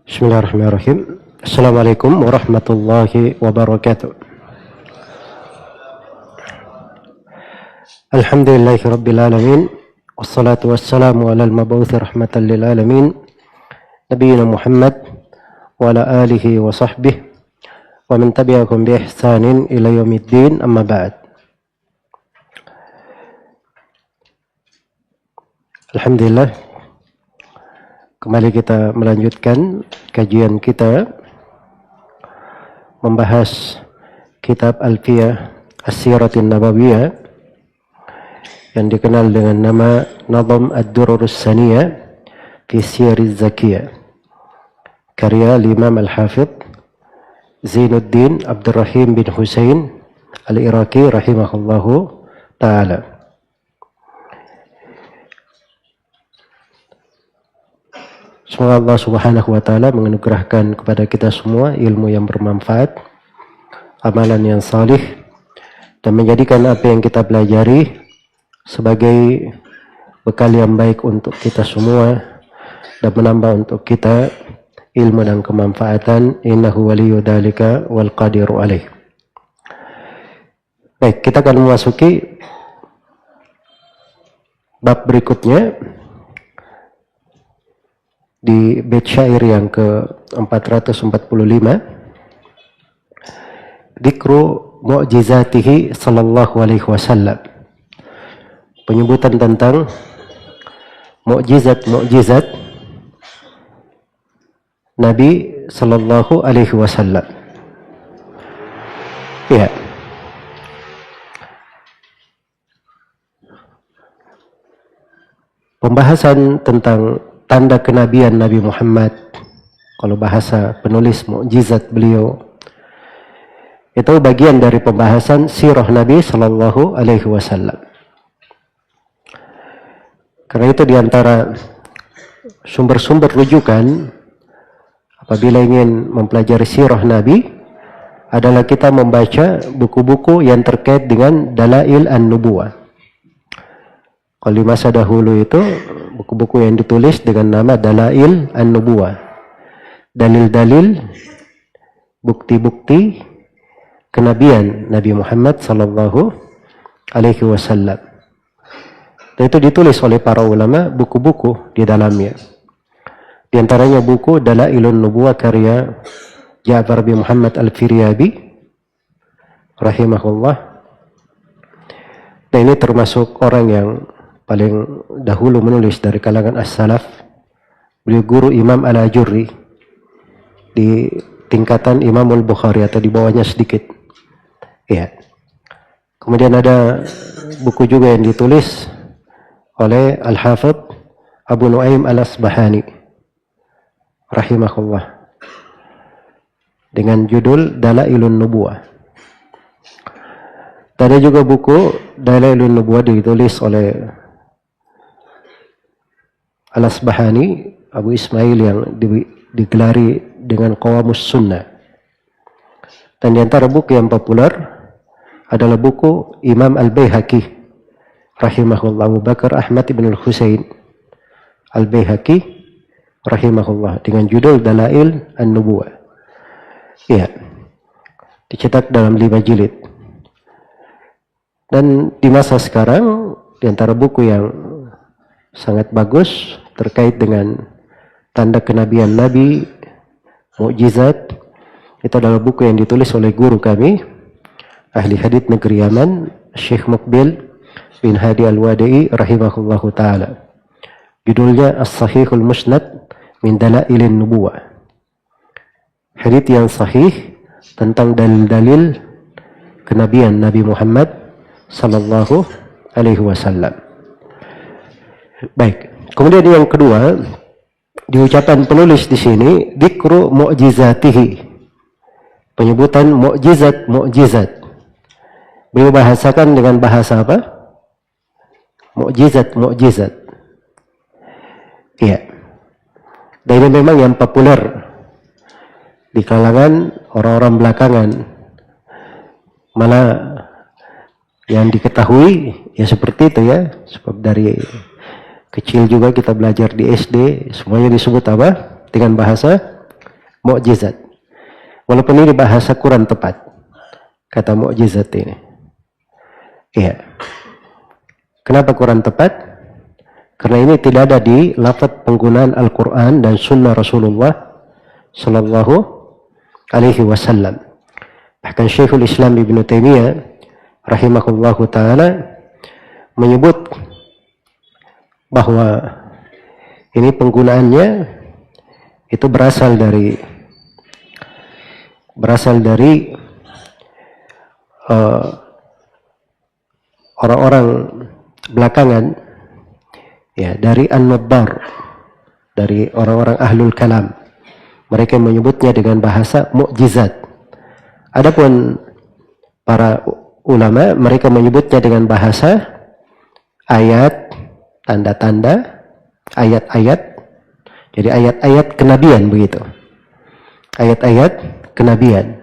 Bismillahirrahmanirrahim. Assalamualaikum warahmatullahi wabarakatuh. Alhamdulillahi rabbil alamin. Wassalatu wassalamu ala al-mab'uthi rahmatan lil alamin. Nabiyyina Muhammad wa ala alihi wa sahbihi wa man tabi'ahum bi ihsanin ila yaumiddin, amma ba'd. Alhamdulillah, kembali kita melanjutkan kajian kita membahas kitab Alfiyah As-Siratin Nabawiyah yang dikenal dengan nama Nazm Ad-Durrus Saniyah fi Siyariz Zakiyah, karya Imam Al-Hafidh Zainuddin Abdurrahim bin Husain Al-Iraqi rahimahullahu ta'ala. Semoga Allah Subhanahu wa ta'ala menganugerahkan kepada kita semua ilmu yang bermanfaat, amalan yang salih, dan menjadikan apa yang kita pelajari sebagai bekal yang baik untuk kita semua dan menambah untuk kita ilmu dan kemanfaatan. Innahu waliyyu dzalika wal qadiru alaih. Baik, kita akan memasuki bab berikutnya di bait syair yang ke-445, Dzikru mu'jizatihi sallallahu alaihi wasallam, penyebutan tentang mukjizat Nabi sallallahu alaihi wasallam. Ya, pembahasan tentang tanda kenabian Nabi Muhammad, kalau bahasa penulis mukjizat beliau, itu bagian dari pembahasan sirah Nabi Sallallahu Alaihi Wasallam. Karena itu diantara sumber-sumber rujukan apabila ingin mempelajari sirah Nabi adalah kita membaca buku-buku yang terkait dengan Dalail An-Nubuwah. Kalau di masa dahulu itu buku-buku yang ditulis dengan nama Dalail An-Nubuwah, dalil-dalil, bukti-bukti kenabian Nabi Muhammad sallallahu alaihi wasallam. Dan itu ditulis oleh para ulama, buku-buku di dalamnya. Di antaranya buku Dalailun Nubuwah karya Ja'far bin Muhammad Al-Firyabi rahimahullah. Dan ini termasuk orang yang paling dahulu menulis dari kalangan as-salaf. Beliau guru Imam Al-Ajurri di tingkatan Imam Al-Bukhari atau di bawahnya sedikit. Ya. Kemudian ada buku juga yang ditulis oleh Al-Hafidh Abu Nuaim Al-Asbahani rahimahullah dengan judul Dalailun Nubuwah. Dan ada juga buku Dalailun Nubuwah ditulis oleh Al-Asbahani, Abu Ismail, yang digelari dengan Qawamus Sunnah. Dan di antara buku yang populer adalah buku Imam Al-Baihaqi rahimahullah, Abu Bakar Ahmad ibn Al-Husain Al-Baihaqi rahimahullah, dengan judul Dalail An-Nubuwah. Ya, dicetak dalam 5 jilid. Dan di masa sekarang, di antara buku yang sangat bagus terkait dengan tanda kenabian Nabi, mukjizat, itu adalah buku yang ditulis oleh guru kami, ahli hadits negeri Yaman, Syekh Muqbil bin Hadi Al-Wadi'i rahimahullahu ta'ala. Judulnya As-Sahihul Musnad min Dalailin Nubuwah, hadits yang sahih tentang dalil-dalil kenabian Nabi Muhammad sallallahu alaihi wasallam. Baik, kemudian yang kedua, di ucapan penulis di sini, Dzikru mu'jizatihi, penyebutan mukjizat. Beliau bahasakan dengan bahasa apa? Mukjizat. Iya. Dan ini memang yang populer di kalangan orang-orang belakangan. Malah yang diketahui ya seperti itu ya, sebab dari kecil juga kita belajar di SD, semuanya disebut apa? Dengan bahasa mukjizat. Walaupun ini bahasa kurang tepat, kata mukjizat ini. Iya. Kenapa kurang tepat? Karena ini tidak ada di lafaz penggunaan Al-Quran dan Sunnah Rasulullah Sallallahu Alaihi Wasallam. Bahkan Syekhul Islam Ibn Taimiyah rahimahullahu ta'ala menyebut bahwa ini penggunaannya itu berasal dari orang-orang belakangan, ya, dari An-Nabbar, dari orang-orang ahlul kalam. Mereka menyebutnya dengan bahasa mukjizat. Adapun para ulama, mereka menyebutnya dengan bahasa ayat, tanda-tanda, ayat-ayat. Jadi ayat-ayat kenabian begitu. Ayat-ayat kenabian.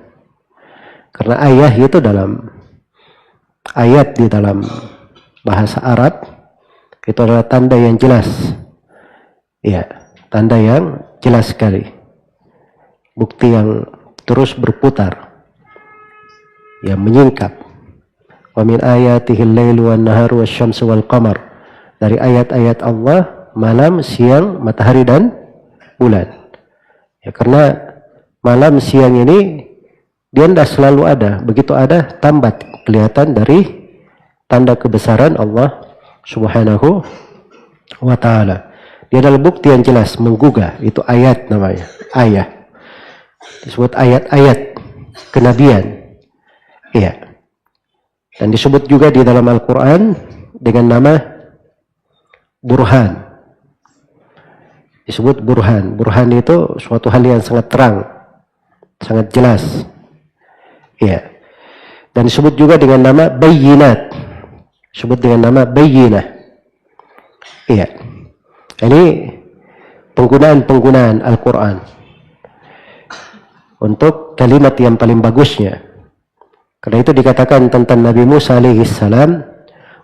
Karena ayat itu ayat di dalam bahasa Arab itu adalah tanda yang jelas. Ya, tanda yang jelas sekali. Bukti yang terus berputar. Yang menyingkap. Wa min ayatihil lailu wan naharu wasyamsu wal qamar. Dari ayat-ayat Allah malam, siang, matahari dan bulan. Ya, karena malam, siang ini dia tidak selalu ada. Begitu ada, tambat kelihatan dari tanda kebesaran Allah Subhanahu wa ta'ala. Dia adalah bukti yang jelas, menggugah. Itu ayat namanya. Ayat. Disebut ayat-ayat kenabian. Iya. Dan disebut juga di dalam Al-Quran dengan nama burhan. Disebut burhan. Burhan itu suatu hal yang sangat terang, sangat jelas. Iya. Dan disebut juga dengan nama bayyinat. Disebut dengan nama bayyinah. Iya. Ini penggunaan Al-Quran untuk kalimat yang paling bagusnya. Karena itu dikatakan tentang Nabi Musa alaihi salam,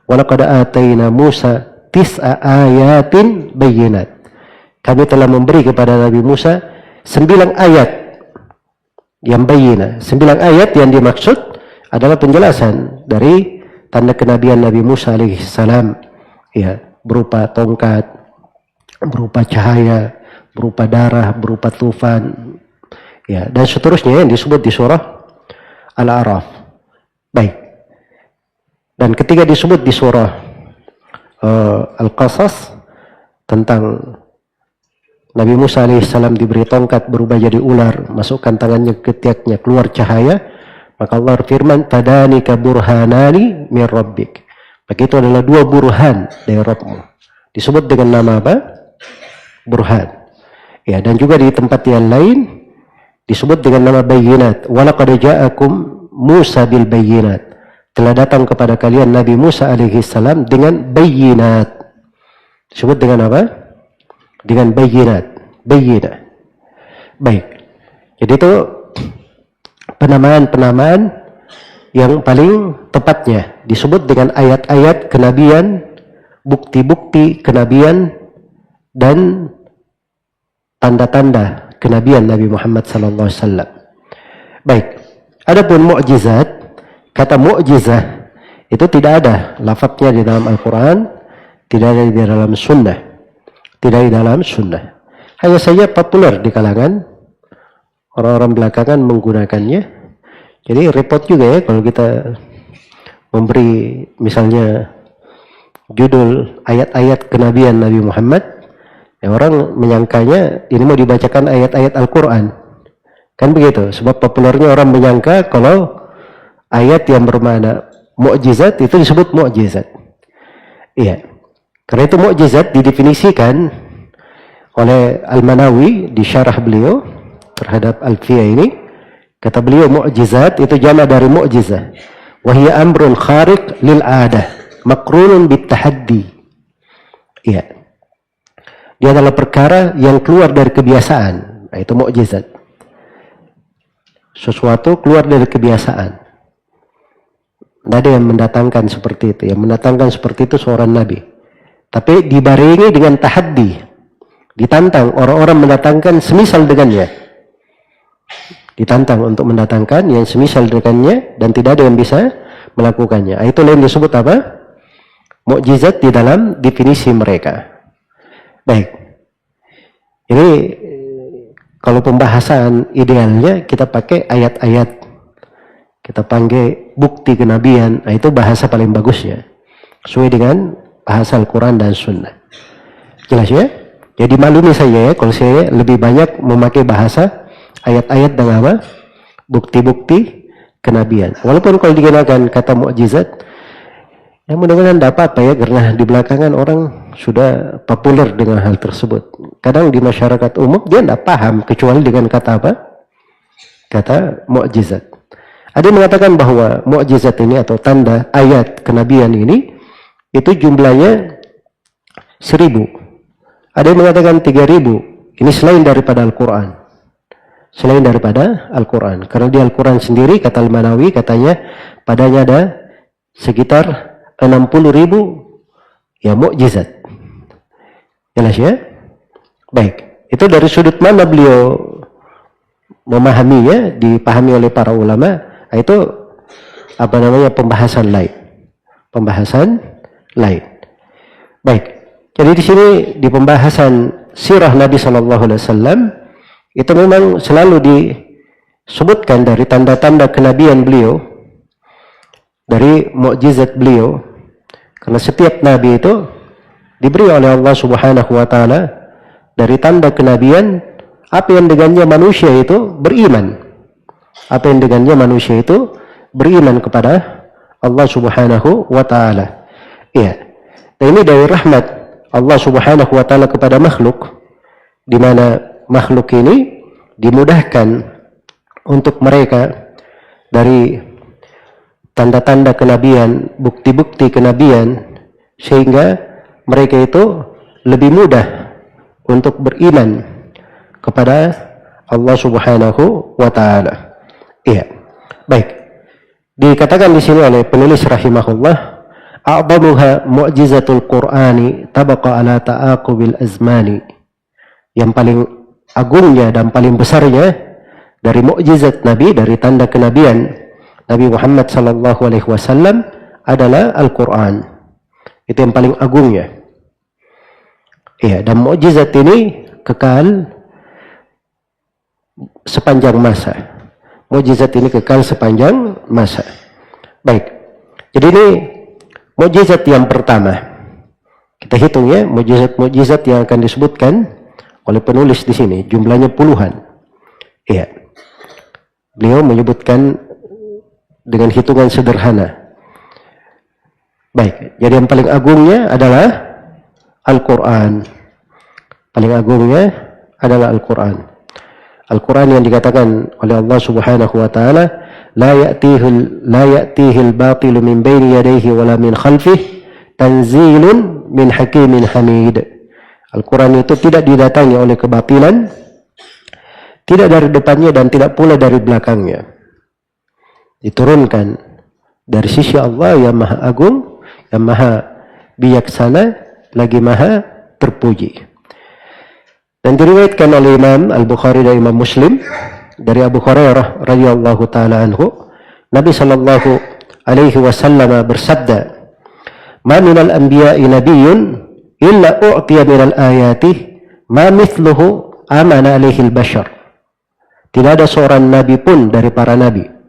"Walaqad atayna Musa tis'a ayatin bayyinat." Kami telah memberi kepada Nabi Musa 9 ayat yang bayyinah. 9 ayat yang dimaksud adalah penjelasan dari tanda kenabian Nabi Musa alaihi salam, ya, berupa tongkat, berupa cahaya, berupa darah, berupa tufan, ya, dan seterusnya yang disebut di surah Al-A'raf. Baik. Dan ketika disebut di surah Al-Qasas tentang Nabi Musa alaihissalam diberi tongkat berubah jadi ular, masukkan tangannya ke ketiaknya, keluar cahaya, maka Allah firman, "Fadanika burhanani min rabbik." Begitu adalah 2 burhan dari Rabbmu. Disebut dengan nama apa? Burhan. Ya, dan juga di tempat yang lain disebut dengan nama bayyinat. "Walaqad ja'akum Musa bil bayyinat." Telah datang kepada kalian Nabi Musa alaihi salam dengan bayyinat. Disebut dengan apa? Dengan bayyinat. Bayyinat. Baik. Jadi itu penamaan-penamaan yang paling tepatnya disebut dengan ayat-ayat kenabian, bukti-bukti kenabian, dan tanda-tanda kenabian Nabi Muhammad SAW. Baik. Adapun mukjizat, kata mukjizah itu tidak ada lafadznya di dalam Al-Quran, tidak ada di dalam Sunnah, tidak di dalam Sunnah. Hanya saja populer di kalangan orang-orang belakangan menggunakannya. Jadi repot juga ya kalau kita memberi misalnya judul ayat-ayat kenabian Nabi Muhammad, ya, orang menyangkanya ini mau dibacakan ayat-ayat Al-Quran. Kan begitu, sebab populernya orang menyangka kalau ayat yang bermakna mukjizat itu disebut mukjizat. Iya. Karena itu mukjizat didefinisikan oleh Al-Manawi di syarah beliau terhadap Al-Fiyah ini. Kata beliau mukjizat itu jama' dari mukjizah. Wa hiya amrun khariq lil 'adah, makrunun bit tahaddi. Iya. Dia adalah perkara yang keluar dari kebiasaan. Nah, itu mukjizat. Sesuatu keluar dari kebiasaan. Tidak ada yang mendatangkan seperti itu. Yang mendatangkan seperti itu seorang Nabi. Tapi dibarengi dengan tahaddi. Ditantang orang-orang mendatangkan semisal dengannya. Ditantang untuk mendatangkan yang semisal dengannya dan tidak ada yang bisa melakukannya. Itulah yang disebut apa? Mukjizat di dalam definisi mereka. Baik. Ini kalau pembahasan idealnya kita pakai ayat-ayat. Kita panggil bukti kenabian. Nah, itu bahasa paling bagus ya. Sesuai dengan bahasa Al-Quran dan Sunnah. Jelas ya? Jadi maklumi saya ya, kalau saya lebih banyak memakai bahasa ayat-ayat dan apa? Bukti-bukti kenabian. Walaupun kalau digunakan kata mukjizat, ya mudah-mudahan tidak apa-apa ya, karena di belakangan orang sudah populer dengan hal tersebut. Kadang di masyarakat umum dia tidak paham kecuali dengan kata apa? Kata mukjizat. Ada yang mengatakan bahwa mukjizat ini atau tanda ayat kenabian ini itu jumlahnya 1000. Ada yang mengatakan 3000. Ini selain daripada Al-Quran. Selain daripada Al-Quran. Karena di Al-Quran sendiri, kata Al-Manawi, katanya padanya ada sekitar 60.000 ya mukjizat. Jelas ya? Baik. Itu dari sudut mana beliau memahaminya, dipahami oleh para ulama. Itu apa namanya, pembahasan lain. Pembahasan lain. Baik. Jadi di sini di pembahasan sirah Nabi Shallallahu Alaihi Wasallam itu memang selalu disebutkan dari tanda-tanda kenabian beliau, dari mukjizat beliau, karena setiap nabi itu diberi oleh Allah Subhanahu Wa Taala dari tanda kenabian apa yang dengannya manusia itu beriman, apa yang dengannya manusia itu beriman kepada Allah Subhanahu Wa Taala. Iya. Dan ini dari rahmat Allah Subhanahu Wa Taala kepada makhluk, di mana makhluk ini dimudahkan untuk mereka dari tanda-tanda kenabian, bukti-bukti kenabian, sehingga mereka itu lebih mudah untuk beriman kepada Allah Subhanahu Wa Taala. Iya. Baik. Dikatakan di sini oleh penulis rahimahullah, a'dhamuha mu'jizatul Qur'ani tabaqa ala ta'aqubil azmani. Yang paling agungnya dan paling besarnya dari mukjizat Nabi, dari tanda kenabian Nabi Muhammad sallallahu alaihi wasallam adalah Al-Qur'an. Itu yang paling agungnya. Iya, dan mukjizat ini kekal sepanjang masa. Mukjizat ini kekal sepanjang masa. Baik. Jadi ini mukjizat yang pertama. Kita hitung ya, mukjizat yang akan disebutkan oleh penulis di sini, jumlahnya puluhan. Iya. Beliau menyebutkan dengan hitungan sederhana. Baik, jadi yang paling agungnya adalah Al-Quran. Paling agungnya adalah Al-Quran. Al-Quran yang dikatakan oleh Allah Subhanahu Wa Taala, la ya'tihil batilu min baini yadayhi wala min khalfih tanzilun min hakimin hamid. Al-Quran itu tidak didatangi oleh kebatilan, tidak dari depannya dan tidak pula dari belakangnya. Diturunkan dari sisi Allah yang maha agung, yang maha bijaksana, lagi maha terpuji. Dan diriwayatkan oleh Imam Al-Bukhari dan Imam Muslim dari Abu Hurairah radhiyallahu taala anhu, Nabi sallallahu alaihi wasallam bersabda, "Ma minal anbiya'i nabiyyun illa u'tiya minal ayati ma mithluhu amana alaihi al-bashar." Tidak ada seorang nabi pun dari para nabi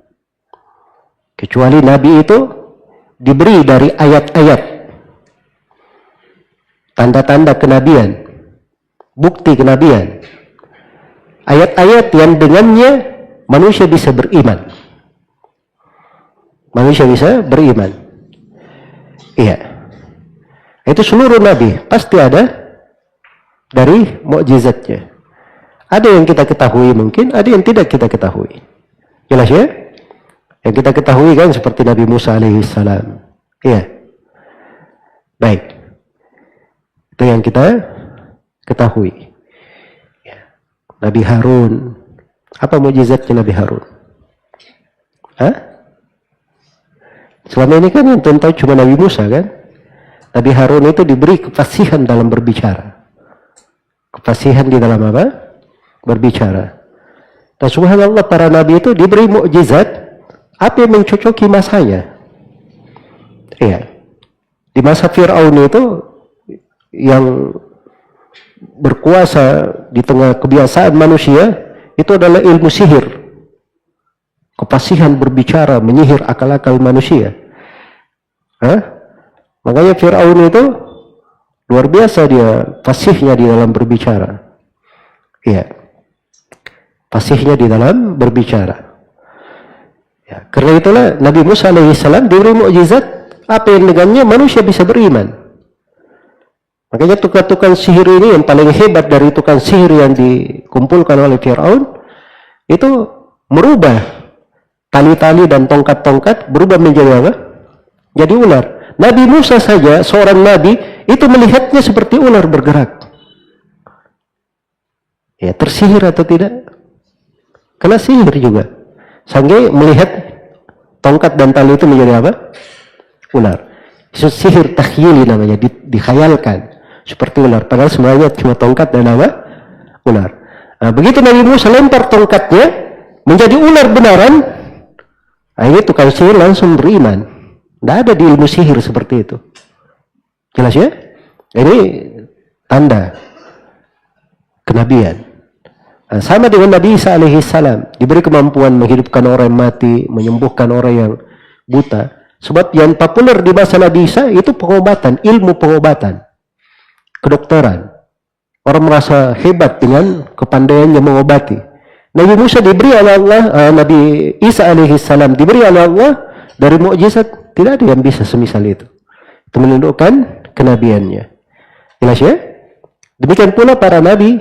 kecuali nabi itu diberi dari ayat-ayat, tanda-tanda kenabian, bukti kenabian, ayat-ayat yang dengannya manusia bisa beriman. Manusia bisa beriman. Iya. Itu seluruh nabi pasti ada dari mukjizatnya. Ada yang kita ketahui mungkin, ada yang tidak kita ketahui. Jelas ya? Yang kita ketahui kan seperti Nabi Musa alaihi salam. Iya. Baik. Itu yang kita ketahui. Ya. Nabi Harun. Apa mukjizatnya Nabi Harun? Hah? Selama ini kan yang tahu cuma Nabi Musa kan? Nabi Harun itu diberi kefasihan dalam berbicara. Kefasihan di dalam apa? Berbicara. Dan subhanallah para nabi itu diberi mukjizat apa yang mencocoki masanya. Iya. Di masa Fir'aun itu yang berkuasa di tengah kebiasaan manusia itu adalah ilmu sihir. Kefasihan berbicara, menyihir akal-akal manusia. Makanya Fir'aun itu luar biasa dia fasihnya di dalam berbicara. Iya. Fasihnya di dalam berbicara. Ya, karena itulah Nabi Musa alaihissalam diberi mukjizat apa yang dengannya manusia bisa beriman. Makanya tukang-tukang sihir ini yang paling hebat dari tukang sihir yang dikumpulkan oleh Fir'aun itu merubah tali-tali dan tongkat-tongkat berubah menjadi apa? Jadi ular. Nabi Musa saja seorang nabi itu melihatnya seperti ular bergerak. Ya, tersihir atau tidak? Kena sihir juga. Sampai melihat tongkat dan tali itu menjadi apa? Ular. Itu sihir takhyili namanya, dikhayalkan seperti ular. Padahal sebenarnya cuma tongkat dan apa? Ular. Nah, begitu Nabi Musa lempar tongkatnya menjadi ular benaran, akhirnya tukang sihir langsung beriman. Tidak ada di ilmu sihir seperti itu. Jelas ya? Ini tanda kenabian. Nah, sama dengan Nabi Isa alaihissalam, diberi kemampuan menghidupkan orang yang mati, menyembuhkan orang yang buta. Sebab yang populer di masa Nabi Isa itu pengobatan, ilmu pengobatan, kedokteran. Orang merasa hebat dengan kepandaiannya mengobati. Nabi Musa diberi oleh Allah, Nabi Isa alaihissalam diberi oleh Allah dari mukjizat, tidak ada yang bisa semisal itu. Itu menunjukkan kenabiannya. Jelas ya? Demikian pula para nabi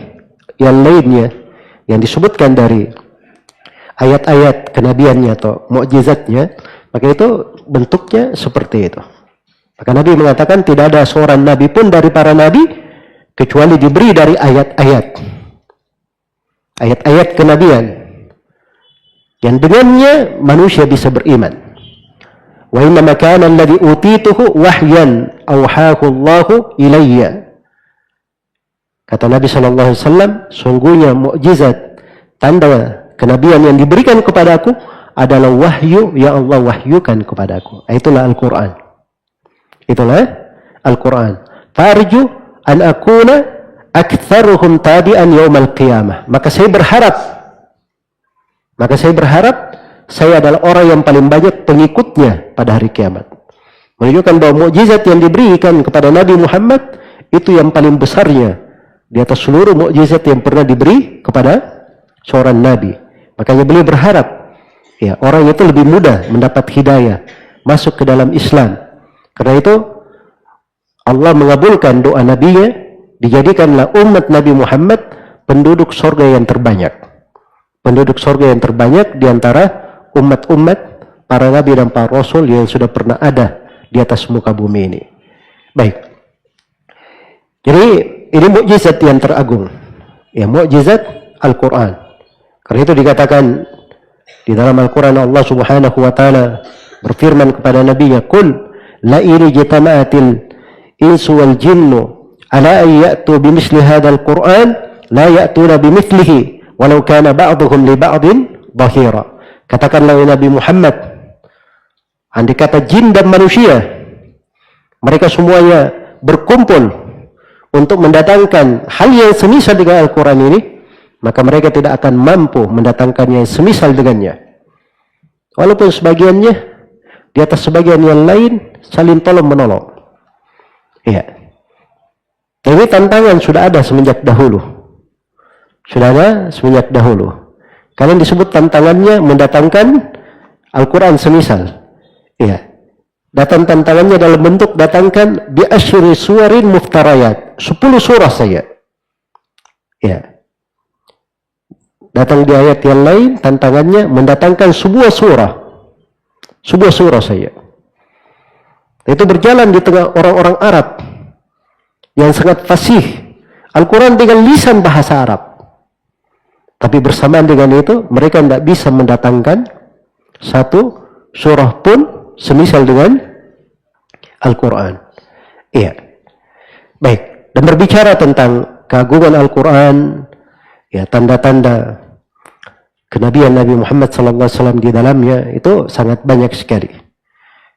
yang lainnya yang disebutkan dari ayat-ayat kenabiannya atau mukjizatnya, maka itu bentuknya seperti itu. Maka Nabi mengatakan tidak ada seorang nabi pun dari para nabi kecuali diberi dari ayat-ayat kenabian yang dengannya manusia bisa beriman. Wa inna ma kana alladhi utituhu wahyan awhahu Allahu ilayya. Kata Nabi SAW, sungguhnya mukjizat, tanda kenabian yang diberikan kepadaku adalah wahyu yang Allah wahyukan kepadaku. Itulah Al-Quran. Itulah Al-Quran. Farju an akuna aktharuhum tabi'an yawmal qiyamah. Maka saya berharap saya adalah orang yang paling banyak pengikutnya pada hari kiamat. Menunjukkan bahwa mukjizat yang diberikan kepada Nabi Muhammad itu yang paling besarnya di atas seluruh mukjizat yang pernah diberi kepada seorang nabi. Makanya beliau berharap ya orang itu lebih mudah mendapat hidayah, masuk ke dalam Islam. Karena itu Allah mengabulkan doa nabinya, dijadikanlah umat Nabi Muhammad penduduk surga yang terbanyak. Penduduk surga yang terbanyak di antara umat-umat para nabi dan para rasul yang sudah pernah ada di atas muka bumi ini. Baik. Jadi ini mukjizat yang teragung. Ya, mukjizat Al-Quran. Karena itu dikatakan di dalam Al-Quran Allah Subhanahu wa taala berfirman kepada nabinya, "Qul la in jitama'atil insu wal jinnu ala an ya'tu bimithli hadzal Qur'an la ya'tuna bimithlihi walau kana ba'dhuhum li ba'din dhahira." Katakanlah Nabi Muhammad, andai kata jin dan manusia mereka semuanya berkumpul untuk mendatangkan hal yang semisal dengan Al-Quran ini, maka mereka tidak akan mampu mendatangkan yang semisal dengannya. Walaupun sebagiannya di atas sebagian yang lain saling tolong menolong. Iya. Ini tantangan sudah ada semenjak dahulu. Sudah ada semenjak dahulu. Kalian disebut tantangannya mendatangkan Al-Quran semisal. Iya. Datang tantangannya dalam bentuk datangkan bi asyri suwarin muftarayat, 10 surah saja. Ya. Datang di ayat yang lain tantangannya mendatangkan sebuah surah saja. Itu berjalan di tengah orang-orang Arab yang sangat fasih. Al-Quran dengan lisan bahasa Arab. Tapi bersamaan dengan itu mereka tidak bisa mendatangkan satu surah pun semisal dengan Al-Quran. Iya. Baik. Dan berbicara tentang keagungan Al-Quran, ya tanda-tanda kenabian Nabi Muhammad SAW di dalamnya itu sangat banyak sekali.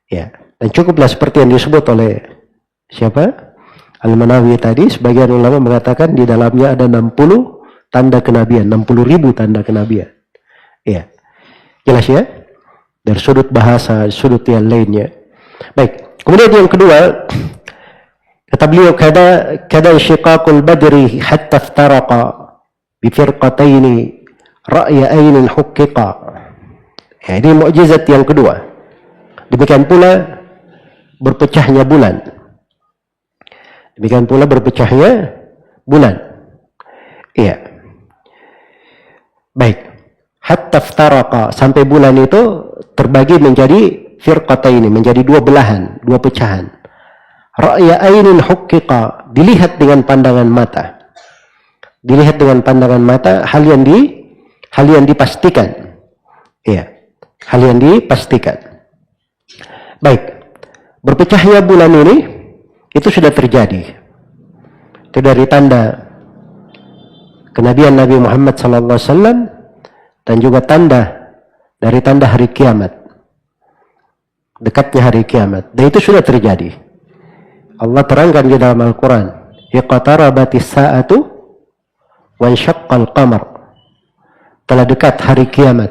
Ya, dan cukuplah seperti yang disebut oleh siapa? Al-Manawi tadi, sebagian ulama mengatakan di dalamnya ada 60 tanda kenabian, 60.000 tanda kenabian. Ya, jelas ya? Dari sudut bahasa, sudut yang lainnya. Baik, kemudian yang kedua, kata beliau, kada insyiqaqul badri hatta iftaraqa bi firqataini ra'yain hukkiqa. Ya, ini mukjizat yang kedua. Demikian pula berpecahnya bulan. Demikian pula berpecahnya bulan. Iya. Baik. Hatta iftaraqa, sampai bulan itu terbagi menjadi firqataini, menjadi dua belahan, dua pecahan. Ra'yain hukkiqa, dilihat dengan pandangan mata. Dilihat dengan pandangan mata, hal yang dipastikan. Iya. Hal yang dipastikan. Baik, berpecahnya bulan ini itu sudah terjadi. Itu dari tanda kenabian Nabi Muhammad SAW dan juga tanda dari tanda hari kiamat, dekatnya hari kiamat. Dan itu sudah terjadi. Allah terangkan di dalam Al-Quran, iqtarabatis sa'atu wa insyaqqal qamar. Telah dekat hari kiamat.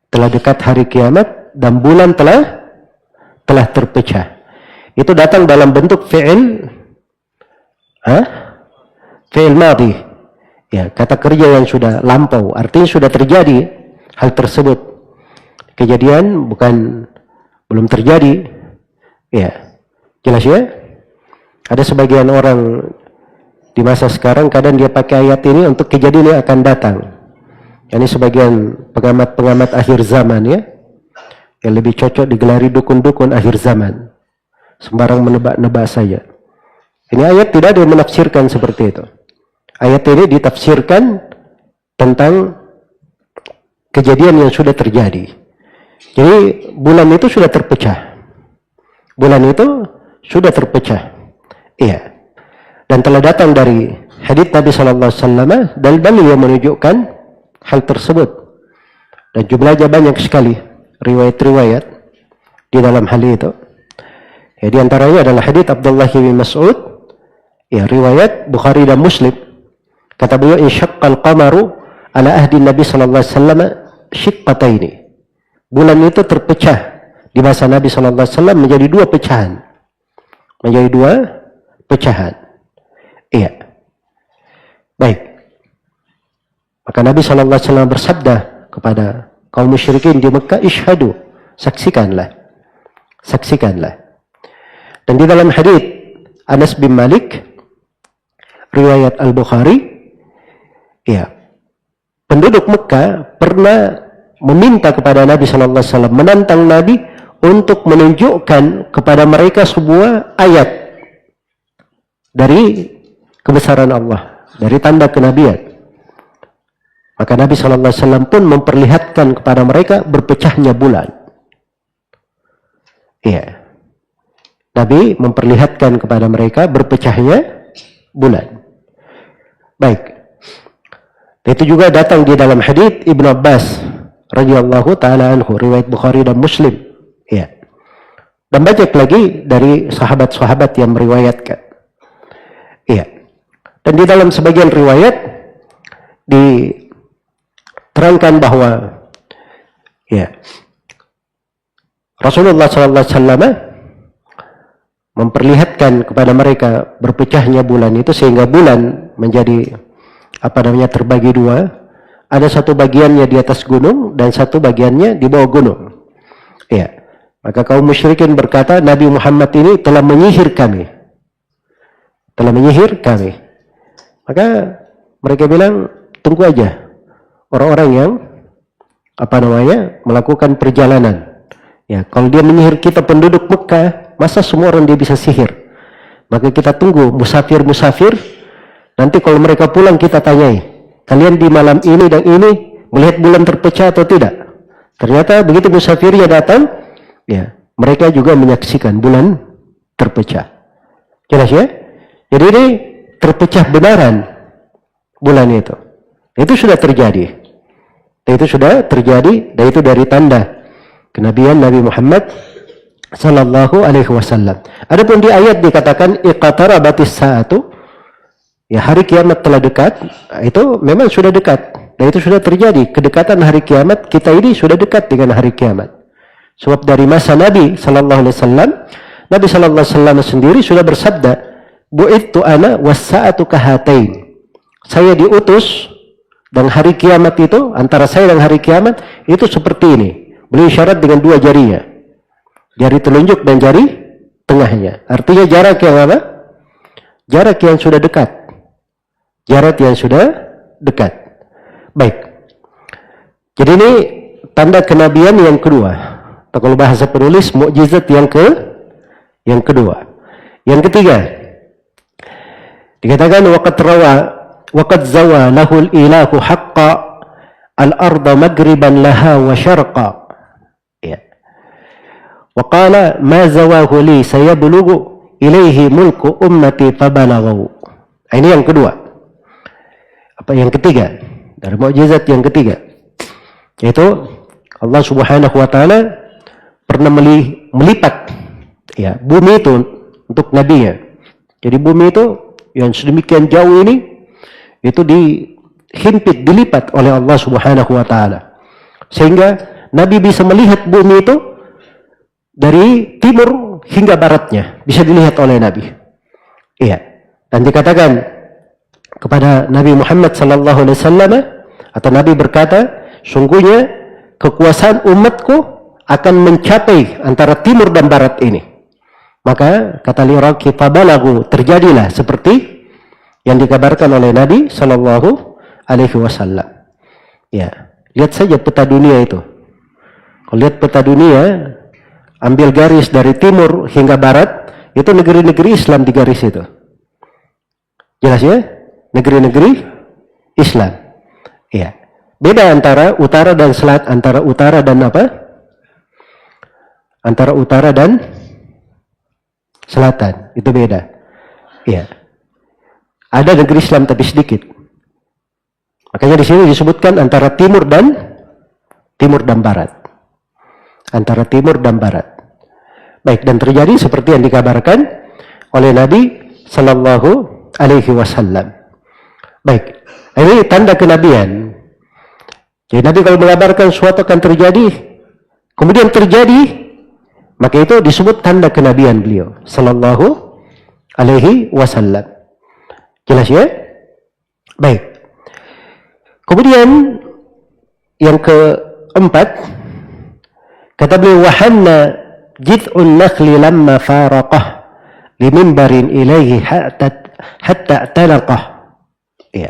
Telah dekat hari kiamat dan bulan telah terpecah. Itu datang dalam bentuk fi'il madhi. Ya, kata kerja yang sudah lampau, artinya sudah terjadi hal tersebut. Kejadian belum terjadi. Ya. Jelas ya? Ada sebagian orang di masa sekarang kadang dia pakai ayat ini untuk kejadian yang akan datang. Ini sebagian pengamat-pengamat akhir zaman ya, yang lebih cocok digelari dukun-dukun akhir zaman. Sembarang menebak-nebak saja. Ini ayat tidak ada yang menafsirkan seperti itu. Ayat ini ditafsirkan tentang kejadian yang sudah terjadi. Jadi bulan itu sudah terpecah. Bulan itu sudah terpecah. Iya. Dan telah datang dari hadits Nabi SAW dalil yang menunjukkan hal tersebut. Dan jumlahnya banyak sekali riwayat-riwayat di dalam hal itu. Ya, di antaranya adalah hadits Abdullah bin Mas'ud, ya, riwayat Bukhari dan Muslim. Kata beliau, insyaqqal qamaru ala ahdi Nabi sallallahu alaihi wasallam syiqqataini. Bulan itu terpecah di masa Nabi sallallahu alaihi wasallam menjadi dua pecahan. Menjadi dua pecahan. Iya. Baik. Maka Nabi sallallahu alaihi wasallam bersabda kepada kaum musyrikin di Mekah, "Ishhadu, saksikanlah." Saksikanlah. Dan di dalam hadits Anas bin Malik riwayat Al-Bukhari, ya, penduduk Mekah pernah meminta kepada Nabi sallallahu alaihi wasallam, menantang Nabi untuk menunjukkan kepada mereka sebuah ayat dari kebesaran Allah, dari tanda kenabian. Maka Nabi sallallahu alaihi wasallam pun memperlihatkan kepada mereka berpecahnya bulan. Iya. Nabi memperlihatkan kepada mereka berpecahnya bulan. Baik. Itu juga datang di dalam hadits Ibnu Abbas radhiyallahu taala anhu, riwayat Bukhari dan Muslim. Ya. Dan banyak lagi dari sahabat-sahabat yang meriwayatkan. Iya. Dan di dalam sebagian riwayat diterangkan bahwa ya, Rasulullah sallallahu alaihi wasallam memperlihatkan kepada mereka berpecahnya bulan itu sehingga bulan menjadi terbagi dua. Ada satu bagiannya di atas gunung dan satu bagiannya di bawah gunung. Ya. Maka kaum musyrikin berkata, Nabi Muhammad ini telah menyihir kami. Telah menyihir kami. Maka mereka bilang, tunggu aja orang-orang yang melakukan perjalanan. Ya, kalau dia menyihir kita penduduk Mekah, masa semua orang dia bisa sihir? Maka kita tunggu musafir-musafir. Nanti kalau mereka pulang kita tanyai, kalian di malam ini dan ini melihat bulan terpecah atau tidak? Ternyata begitu musafirnya datang, ya, mereka juga menyaksikan bulan terpecah. Jelas ya? Jadi ini terpecah benaran bulan itu. Itu sudah terjadi. Dan itu sudah terjadi, dan itu dari tanda kenabian Nabi Muhammad sallallahu alaihi wasallam. Adapun di ayat dikatakan iqtarabatis saatu, ya hari kiamat telah dekat, itu memang sudah dekat. Dan itu sudah terjadi, kedekatan hari kiamat, kita ini sudah dekat dengan hari kiamat. Sebab dari masa Nabi sallallahu alaihi wasallam, Nabi sallallahu alaihi wasallam sendiri sudah bersabda, bu'ittu ana was-sa'atu kahatain. Saya diutus dan hari kiamat itu, antara saya dan hari kiamat itu seperti ini. Beliau isyarat dengan dua jarinya, jari telunjuk dan jari tengahnya. Artinya jarak yang apa? Jarak yang sudah dekat. Jarak yang sudah dekat. Baik. Jadi ini tanda kenabian yang kedua. Atau kalau bahasa penulis, mukjizat yang kedua. Yang ketiga, dikatakan waqad zawa lahul ilahu haqqa al-arda magriban laha wa syarqa. Ya. Wa qala ma zawahu li sayablughu ilaihi mulku ummati fabalaghu. Ini yang kedua. Apa yang ketiga? Dari mukjizat yang ketiga, yaitu Allah Subhanahu wa taala pernah melipat ya bumi itu untuk nabinya. Jadi bumi itu yang sedemikian jauh ini itu dihimpit, dilipat oleh Allah Subhanahu wa taala. Sehingga Nabi bisa melihat bumi itu dari timur hingga baratnya, bisa dilihat oleh Nabi. Iya. Dan dikatakan kepada Nabi Muhammad sallallahu alaihi wasallam, atau Nabi berkata, sungguhnya kekuasaan umatku akan mencapai antara timur dan barat ini. Maka kata Liraqi fabalagu, terjadilah seperti yang dikabarkan oleh Nabi sallallahu alaihi wasallam. Ya, lihat saja peta dunia itu. Kalau lihat peta dunia, ambil garis dari timur hingga barat, itu negeri-negeri Islam di garis itu. Jelas ya? Negeri-negeri Islam. Ya. Beda antara utara dan selatan, antara utara dan apa? Antara utara dan selatan, itu beda. Ya. Ada negeri Islam tapi sedikit. Makanya di sini disebutkan antara timur dan barat. Antara timur dan barat. Baik, dan terjadi seperti yang dikabarkan oleh Nabi sallallahu alaihi wasallam. Baik, ini tanda kenabian. Jadi Nabi kalau mengabarkan suatu akan terjadi, kemudian terjadi, maka itu disebut tanda kenabian beliau sallallahu alaihi wasallam. Jelas ya? Baik. Kemudian yang keempat, kata beliau, wahanna jid'un nakhli lamma faraqah limimbarin ilaihi hatta talaqah. Ya.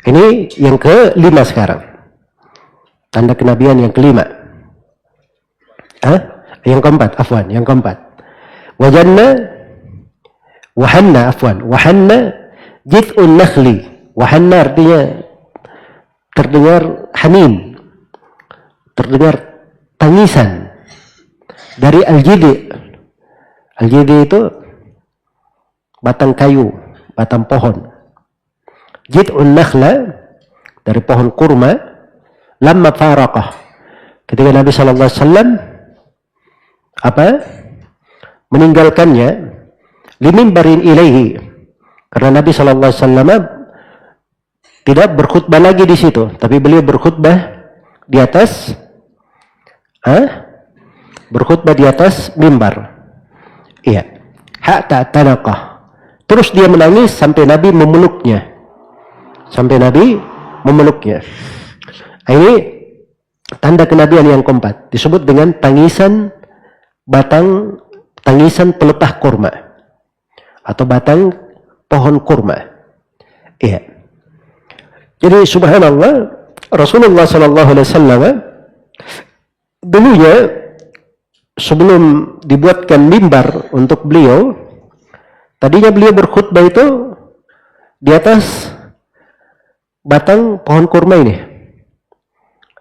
Ini yang kelima sekarang. Tanda kenabian yang kelima. Yang keempat, afwan, yang keempat. Wahanna jid'un nakhli. Wahanna artinya terdengar hanin, terdengar tangisan dari al-jidi'. Al-jidi' itu batang kayu, batang pohon. Jid'un nakhla dari pohon kurma, lamma faraqah, ketika Nabi sallallahu alaihi wasallam meninggalkannya, limimbarin ilaihi, karena Nabi sallallahu alaihi wasallam tidak berkhutbah lagi di situ, tapi beliau berkhutbah di atas mimbar. Iya. Hatta talaqah. Terus dia menangis sampai Nabi memeluknya. Ini tanda kenabian yang keempat, disebut dengan tangisan pelepah kurma atau batang pohon kurma. Iya. Jadi subhanallah, Rasulullah sallallahu alaihi wasallam dulunya sebelum dibuatkan mimbar untuk beliau, tadinya beliau berkhutbah itu di atas batang pohon kurma ini.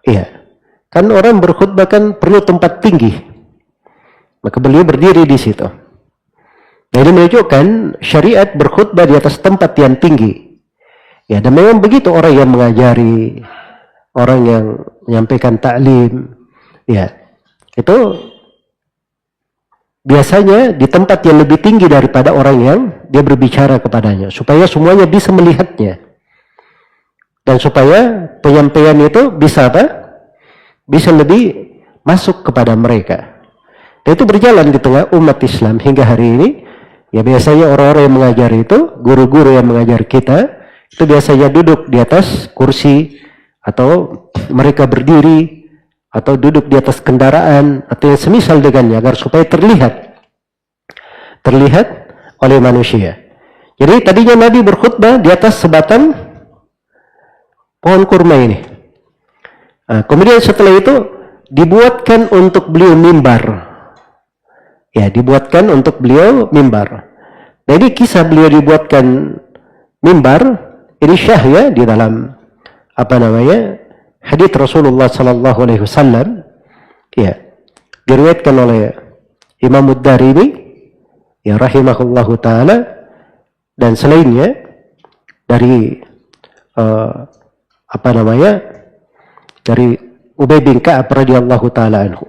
Iya. Kan orang berkhutbah kan perlu tempat tinggi. Maka beliau berdiri di situ. Dan ini menunjukkan syariat berkhutbah di atas tempat yang tinggi. Ya, dan memang begitu orang yang mengajari, orang yang menyampaikan taklim, ya, itu biasanya di tempat yang lebih tinggi daripada orang yang dia berbicara kepadanya, supaya semuanya bisa melihatnya. Dan supaya penyampaian itu bisa apa? Bisa lebih masuk kepada mereka. Dan itu berjalan di tengah umat Islam hingga hari ini. Ya biasanya orang-orang yang mengajar itu, guru-guru yang mengajar kita, itu biasanya duduk di atas kursi, atau mereka berdiri, atau duduk di atas kendaraan, atau yang semisal dengannya, agar supaya terlihat oleh manusia. Jadi tadinya Nabi berkhutbah di atas sebatang pohon kurma ini. Nah, kemudian setelah itu dibuatkan untuk beliau mimbar. Ya, dibuatkan untuk beliau mimbar. Jadi kisah beliau dibuatkan mimbar ini syah ya di dalam hadits Rasulullah sallallahu alaihi wasallam. Ya, diriwayatkan oleh Imam Ad-Darimi ya rahimahullahu taala, dan selainnya dari dari Ubay bin Ka'ab radhiyallahu taala anhu.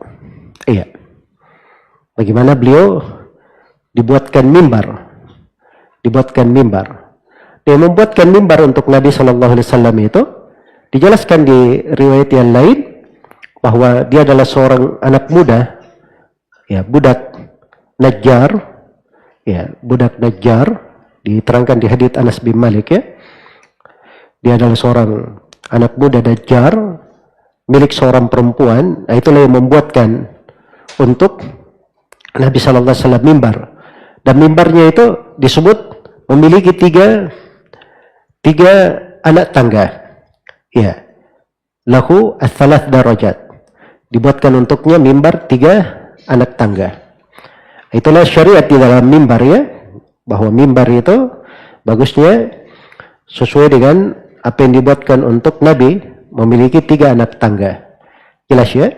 Iya. Bagaimana beliau dibuatkan mimbar. Dia membuatkan mimbar untuk Nabi sallallahu alaihi wasallam itu dijelaskan di riwayat yang lain bahwa dia adalah seorang anak muda, ya, budak Najjar, diterangkan di hadits Anas bin Malik ya. Dia adalah seorang anak muda Najjar milik seorang perempuan. Nah, itulah yang membuatkan untuk Nabi sallallahu alaihi wasallam mimbar. Dan mimbarnya itu disebut memiliki tiga anak tangga. Ya. Lahu ats-tsalath darajat. Dibuatkan untuknya mimbar 3 anak tangga. Itulah syariat di dalam mimbar ya, bahwa mimbar itu bagusnya sesuai dengan apa yang dibuatkan untuk Nabi, memiliki 3 anak tangga. Jelas ya?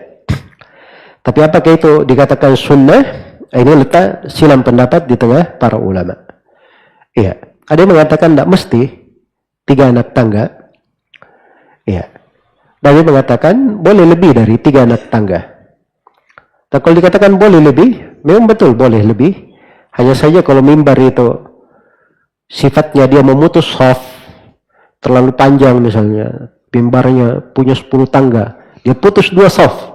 Tapi apakah itu dikatakan sunnah? Ini letak silam pendapat di tengah para ulama. Iya, ada yang mengatakan tidak mesti 3 anak tangga. Iya. Dan yang mengatakan boleh lebih dari 3 anak tangga. Dan kalau dikatakan boleh lebih, memang betul boleh lebih. Hanya saja kalau mimbar itu sifatnya dia memutus shaf, terlalu panjang misalnya, mimbarnya punya 10 tangga, dia putus 2 shaf.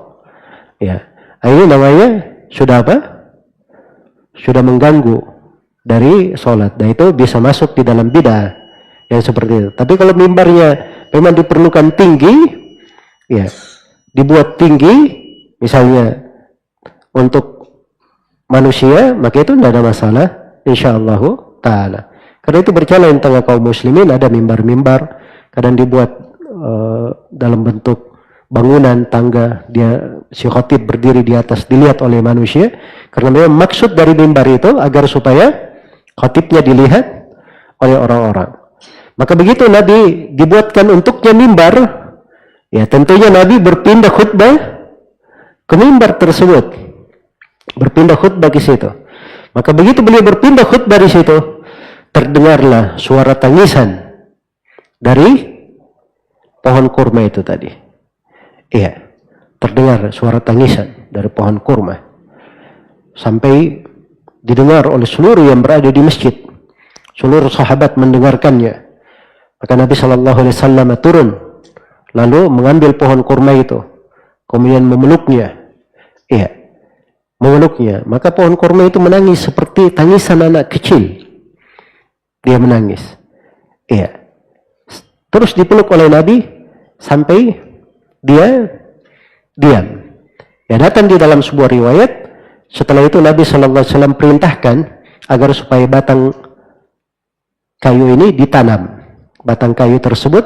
Ya, ini namanya sudah apa? Sudah mengganggu dari sholat. Dan itu bisa masuk di dalam bid'ah yang seperti itu. Tapi kalau mimbarnya memang diperlukan tinggi, ya, dibuat tinggi, misalnya untuk manusia, maka itu tidak ada masalah, insyaallah ta'ala. Karena itu berjalan di tengah kaum muslimin, ada mimbar-mimbar, kadang dibuat dalam bentuk bangunan tangga, dia si khatib berdiri di atas, dilihat oleh manusia, karena memang maksud dari mimbar itu agar supaya khatibnya dilihat oleh orang-orang. Maka begitu Nabi dibuatkan untuknya mimbar, ya tentunya Nabi berpindah khutbah ke mimbar tersebut, berpindah khutbah ke situ. Maka begitu beliau berpindah khutbah di situ, terdengarlah suara tangisan dari pohon kurma itu tadi. Iya, terdengar suara tangisan dari pohon kurma sampai didengar oleh seluruh yang berada di masjid. Seluruh sahabat mendengarkannya. Maka Nabi sallallahu alaihi wasallam turun lalu mengambil pohon kurma itu, kemudian memeluknya. Iya, memeluknya. Maka pohon kurma itu menangis seperti tangisan anak kecil. Dia menangis. Iya. Terus dipeluk oleh Nabi sampai dia diam. Ya, datang di dalam sebuah riwayat, setelah itu Nabi sallallahu alaihi wasallam perintahkan agar supaya batang kayu ini ditanam. Batang kayu tersebut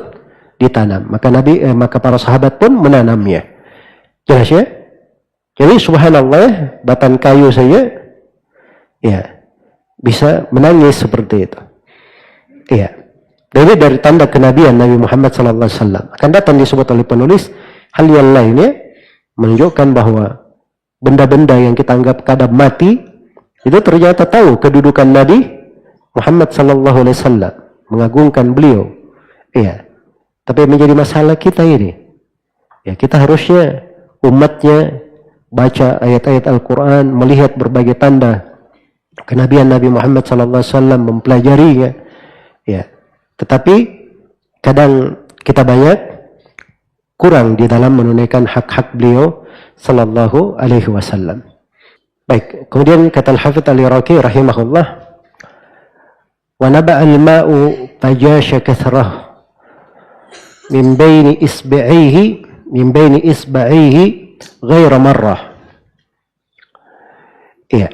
ditanam. Maka para sahabat pun menanamnya. Jelas ya? Jadi subhanallah, batang kayu saja ya bisa menangis seperti itu. Iya. Dan ini dari tanda kenabian Nabi Muhammad SAW. Akan datang disebut oleh penulis hal yang lainnya menunjukkan bahwa benda-benda yang kita anggap kadang mati itu ternyata tahu kedudukan Nabi Muhammad SAW, mengagungkan beliau. Iya. Tapi menjadi masalah kita ini. Ya, kita harusnya umatnya baca ayat-ayat Al-Quran, melihat berbagai tanda kenabian Nabi Muhammad SAW, mempelajarinya. Ya, tetapi kadang kita banyak kurang di dalam menunaikan hak-hak beliau Sallallahu Alaihi Wasallam. Baik, kemudian kata Al-Hafidz Al-Iraqi rahimahullah, wa naba'a al-ma'u fajasha kathrah min baini isba'ihi ghaira marrah. Iya.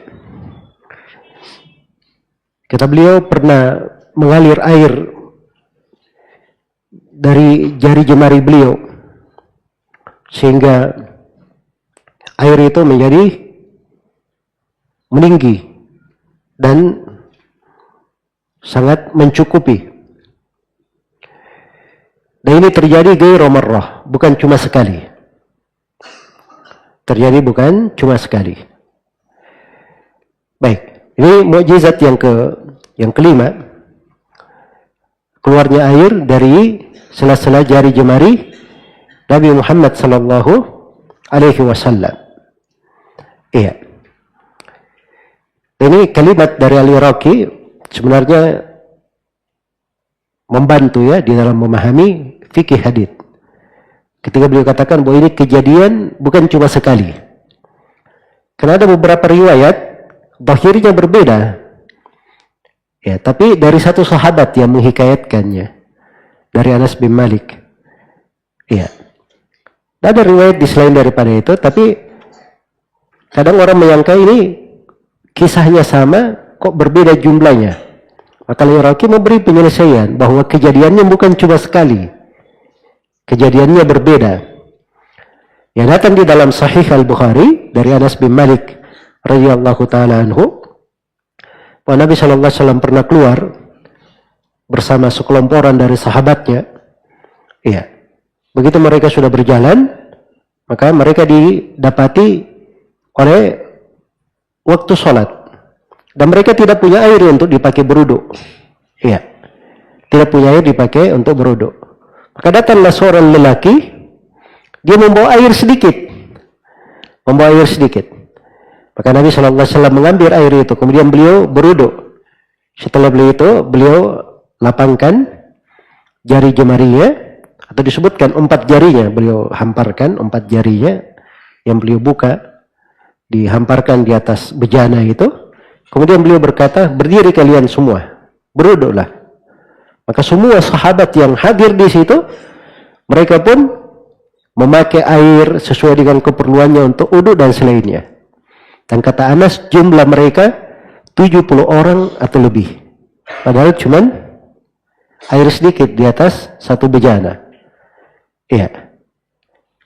Kata beliau pernah mengalir air dari jari jemari beliau sehingga air itu menjadi meninggi dan sangat mencukupi. Dan ini terjadi ghairu marrah, bukan cuma sekali. Terjadi bukan cuma sekali. Baik, ini mukjizat yang kelima. Keluarnya air dari sela-sela jari jemari Nabi Muhammad sallallahu alaihi wasallam. Iya. Ini kalimat dari Al-Iraqi sebenarnya membantu ya di dalam memahami fikih hadits. Ketika beliau katakan bahwa ini kejadian bukan cuma sekali. Karena ada beberapa riwayat zahirnya berbeda. Ya, tapi dari satu sahabat yang menghikayatkannya, dari Anas bin Malik. Ya. Ada riwayat di selain daripada itu, tapi kadang orang menyangka ini kisahnya sama, kok berbeda jumlahnya. Maka Al-Iraqi memberi penyelesaian bahwa kejadiannya bukan cuma sekali. Kejadiannya berbeda. Yang datang di dalam Sahih Al-Bukhari dari Anas bin Malik radhiyallahu taala anhu, bahwa Nabi sallallahu alaihi wasallam pernah keluar bersama sekelompokan dari sahabatnya. Iya. Begitu mereka sudah berjalan, maka mereka didapati oleh waktu sholat. Dan mereka tidak punya air untuk dipakai berwudu. Iya. Tidak punya air dipakai untuk berwudu. Maka datanglah seorang lelaki, dia membawa air sedikit. Membawa air sedikit. Maka Nabi SAW mengambil air itu, kemudian beliau berwudu. Setelah beliau itu, beliau lapangkan jari jemarinya, atau disebutkan 4 jarinya, beliau hamparkan 4 jarinya, yang beliau buka, dihamparkan di atas bejana itu. Kemudian beliau berkata, berdiri kalian semua, berwudulah. Maka semua sahabat yang hadir di situ, mereka pun memakai air sesuai dengan keperluannya untuk wudu dan selainnya. Dan kata Anas, jumlah mereka 70 orang atau lebih. Padahal cuman air sedikit di atas satu bejana. Iya.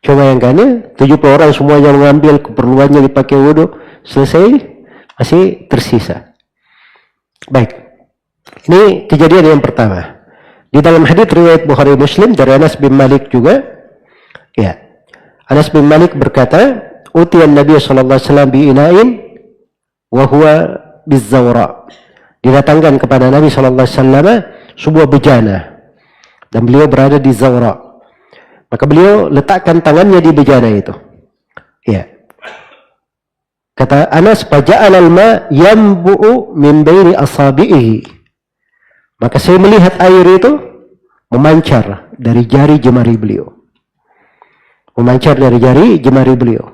Coba yang kan 70 orang semuanya mengambil keperluannya dipakai wudu, selesai, masih tersisa. Baik. Ini kejadian yang pertama. Di dalam hadits riwayat Bukhari Muslim dari Anas bin Malik juga, ya. Anas bin Malik berkata, "Utiyan Nabi sallallahu alaihi wasallam bi ina'in wa huwa bizawra." Didatangkan kepada Nabi sallallahu alaihi wasallam sebuah bejana dan beliau berada di Zawra. Maka beliau letakkan tangannya di bejana itu. Ya. Kata Anas, "Faja'al al-ma yanbu'u min baini asabi'ihi." Maka saya melihat air itu memancar dari jari jemari beliau. Memancar dari jari jemari beliau.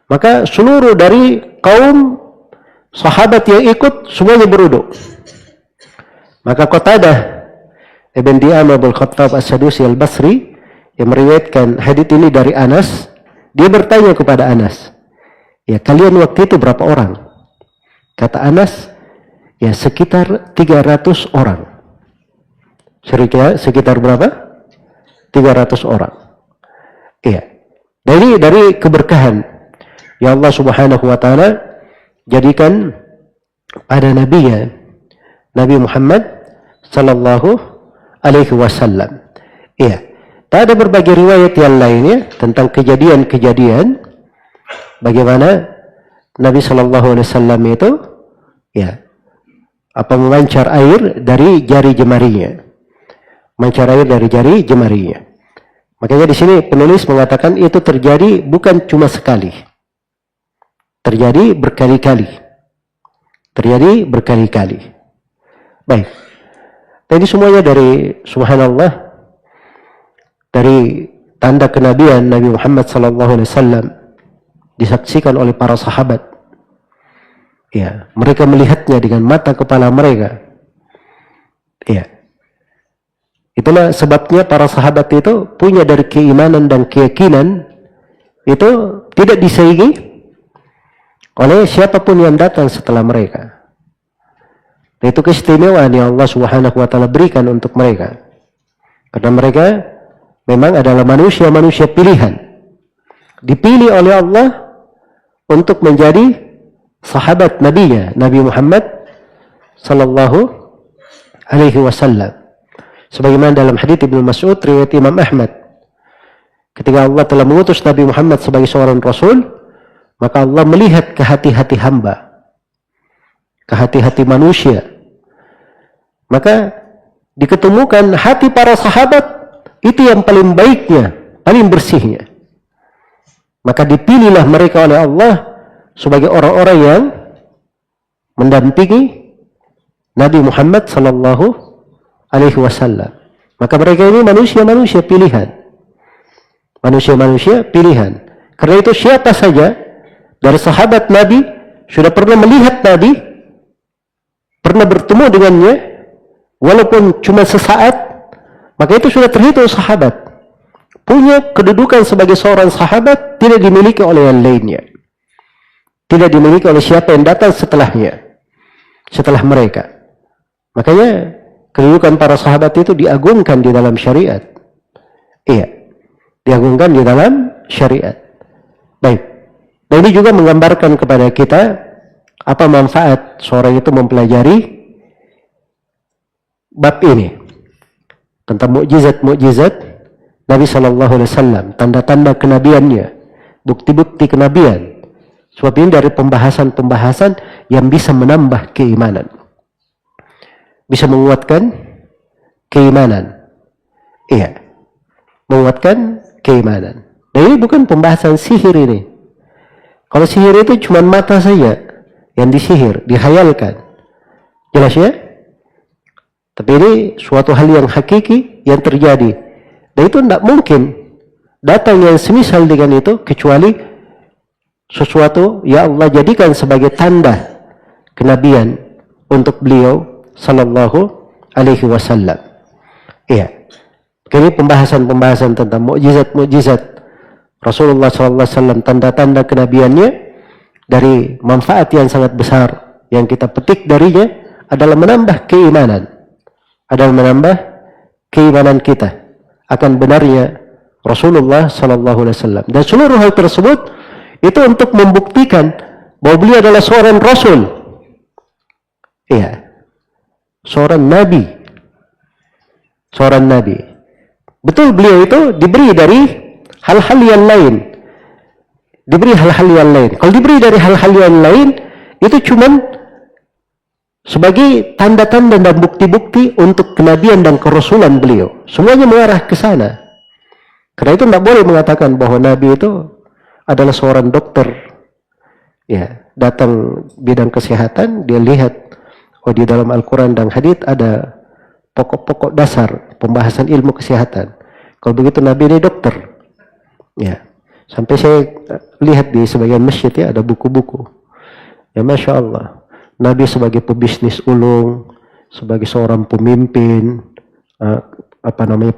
Maka seluruh dari kaum sahabat yang ikut semuanya berwudu. Maka Qatadah Ibn Di'amah Abul Khattab As-Sadusi Al-Basri yang meriwayatkan hadits ini dari Anas, dia bertanya kepada Anas, ya kalian waktu itu berapa orang? Kata Anas, ya sekitar 300 orang. Sekitar berapa? 300 orang. Iya. Dari keberkahan ya Allah Subhanahu wa taala jadikan pada nabinya Nabi Muhammad sallallahu alaihi wasallam. Iya. Tak ada berbagai riwayat yang lainnya tentang kejadian-kejadian bagaimana Nabi sallallahu alaihi wasallam itu ya memancar air dari jari jemarinya. Mancar air dari jari jemarinya. Makanya di sini penulis mengatakan itu terjadi bukan cuma sekali. Terjadi berkali-kali. Terjadi berkali-kali. Baik. Jadi semuanya dari subhanallah, dari tanda kenabian Nabi Muhammad SAW disaksikan oleh para sahabat. Ya, mereka melihatnya dengan mata kepala mereka. Ya. Itulah sebabnya para sahabat itu punya dari keimanan dan keyakinan itu tidak disaingi oleh siapapun yang datang setelah mereka. Itu keistimewaan yang Allah Subhanahu wa taala berikan untuk mereka. Karena mereka memang adalah manusia-manusia pilihan. Dipilih oleh Allah untuk menjadi sahabat Nabi-Nya, Nabi Muhammad sallallahu alaihi wasallam. Sebagaimana dalam hadits Ibnu Mas'ud riwayat Imam Ahmad, ketika Allah telah mengutus Nabi Muhammad sebagai seorang rasul, maka Allah melihat ke hati-hati hamba, ke hati-hati manusia. Maka diketemukan hati para sahabat itu yang paling baiknya, paling bersihnya. Maka dipilihlah mereka oleh Allah sebagai orang-orang yang mendampingi Nabi Muhammad sallallahu alaihi wasallam. Maka mereka ini manusia-manusia pilihan. Manusia-manusia pilihan. Karena itu siapa saja dari sahabat Nabi sudah pernah melihat Nabi, pernah bertemu dengannya, walaupun cuma sesaat, maka itu sudah terhitung sahabat. Punya kedudukan sebagai seorang sahabat tidak dimiliki oleh yang lainnya. Tidak dimiliki oleh siapa yang datang setelahnya, setelah mereka. Makanya kedudukan para sahabat itu diagungkan di dalam syariat. Iya, diagungkan di dalam syariat. Baik. Dan ini juga menggambarkan kepada kita apa manfaat seorang itu mempelajari bab ini tentang mukjizat-mukjizat Nabi Sallallahu Alaihi Wasallam, tanda-tanda kenabiannya, bukti-bukti kenabian. Sebab ini dari pembahasan-pembahasan yang bisa menambah keimanan, bisa menguatkan keimanan. Iya, menguatkan keimanan. Nah ini bukan pembahasan sihir ini. Kalau sihir itu cuma mata saja yang disihir, dihayalkan. Jelas ya? Tapi ini suatu hal yang hakiki yang terjadi. Dan itu tidak mungkin datang yang semisal dengan itu kecuali sesuatu yang Allah jadikan sebagai tanda kenabian untuk beliau sallallahu alaihi wasallam. Iya. Ini pembahasan-pembahasan tentang mukjizat-mukjizat Rasulullah sallallahu alaihi wasallam, tanda-tanda kenabiannya, dari manfaat yang sangat besar yang kita petik darinya adalah menambah keimanan. Adalah menambah keimanan kita akan benarnya Rasulullah sallallahu alaihi wasallam. Dan seluruh hal tersebut itu untuk membuktikan bahwa beliau adalah seorang rasul. Iya. Seorang nabi. Seorang nabi. Betul beliau itu diberi dari hal-hal yang lain. Diberi hal-hal yang lain. Kalau diberi dari hal-hal yang lain, itu cuman sebagai tanda-tanda dan bukti-bukti untuk kenabian dan kerasulan beliau. Semuanya mengarah ke sana. Karena itu tidak boleh mengatakan bahwa nabi itu adalah seorang dokter, ya, datang bidang kesehatan, dia lihat, oh di dalam Al-Quran dan hadits ada pokok-pokok dasar pembahasan ilmu kesehatan. Kalau begitu Nabi ini dokter, ya. Sampai saya lihat di sebagian masjid ya ada buku-buku, ya Masya Allah. Nabi sebagai pebisnis ulung, sebagai seorang pemimpin,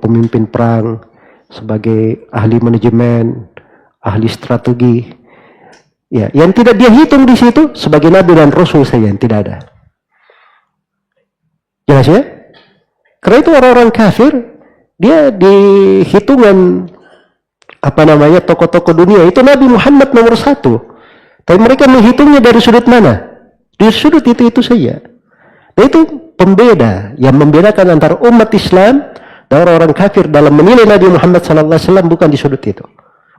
pemimpin perang, sebagai ahli manajemen, ahli strategi, ya, yang tidak dia hitung di situ sebagai nabi dan rasul saja, yang tidak ada. Jelas ya? Karena itu orang-orang kafir, dia di hitungan tokoh-tokoh dunia itu Nabi Muhammad nomor 1. Tapi mereka menghitungnya dari sudut mana? Dari sudut itu saja. Dan itu pembeda yang membedakan antara umat Islam dan orang-orang kafir dalam menilai Nabi Muhammad SAW, bukan di sudut itu.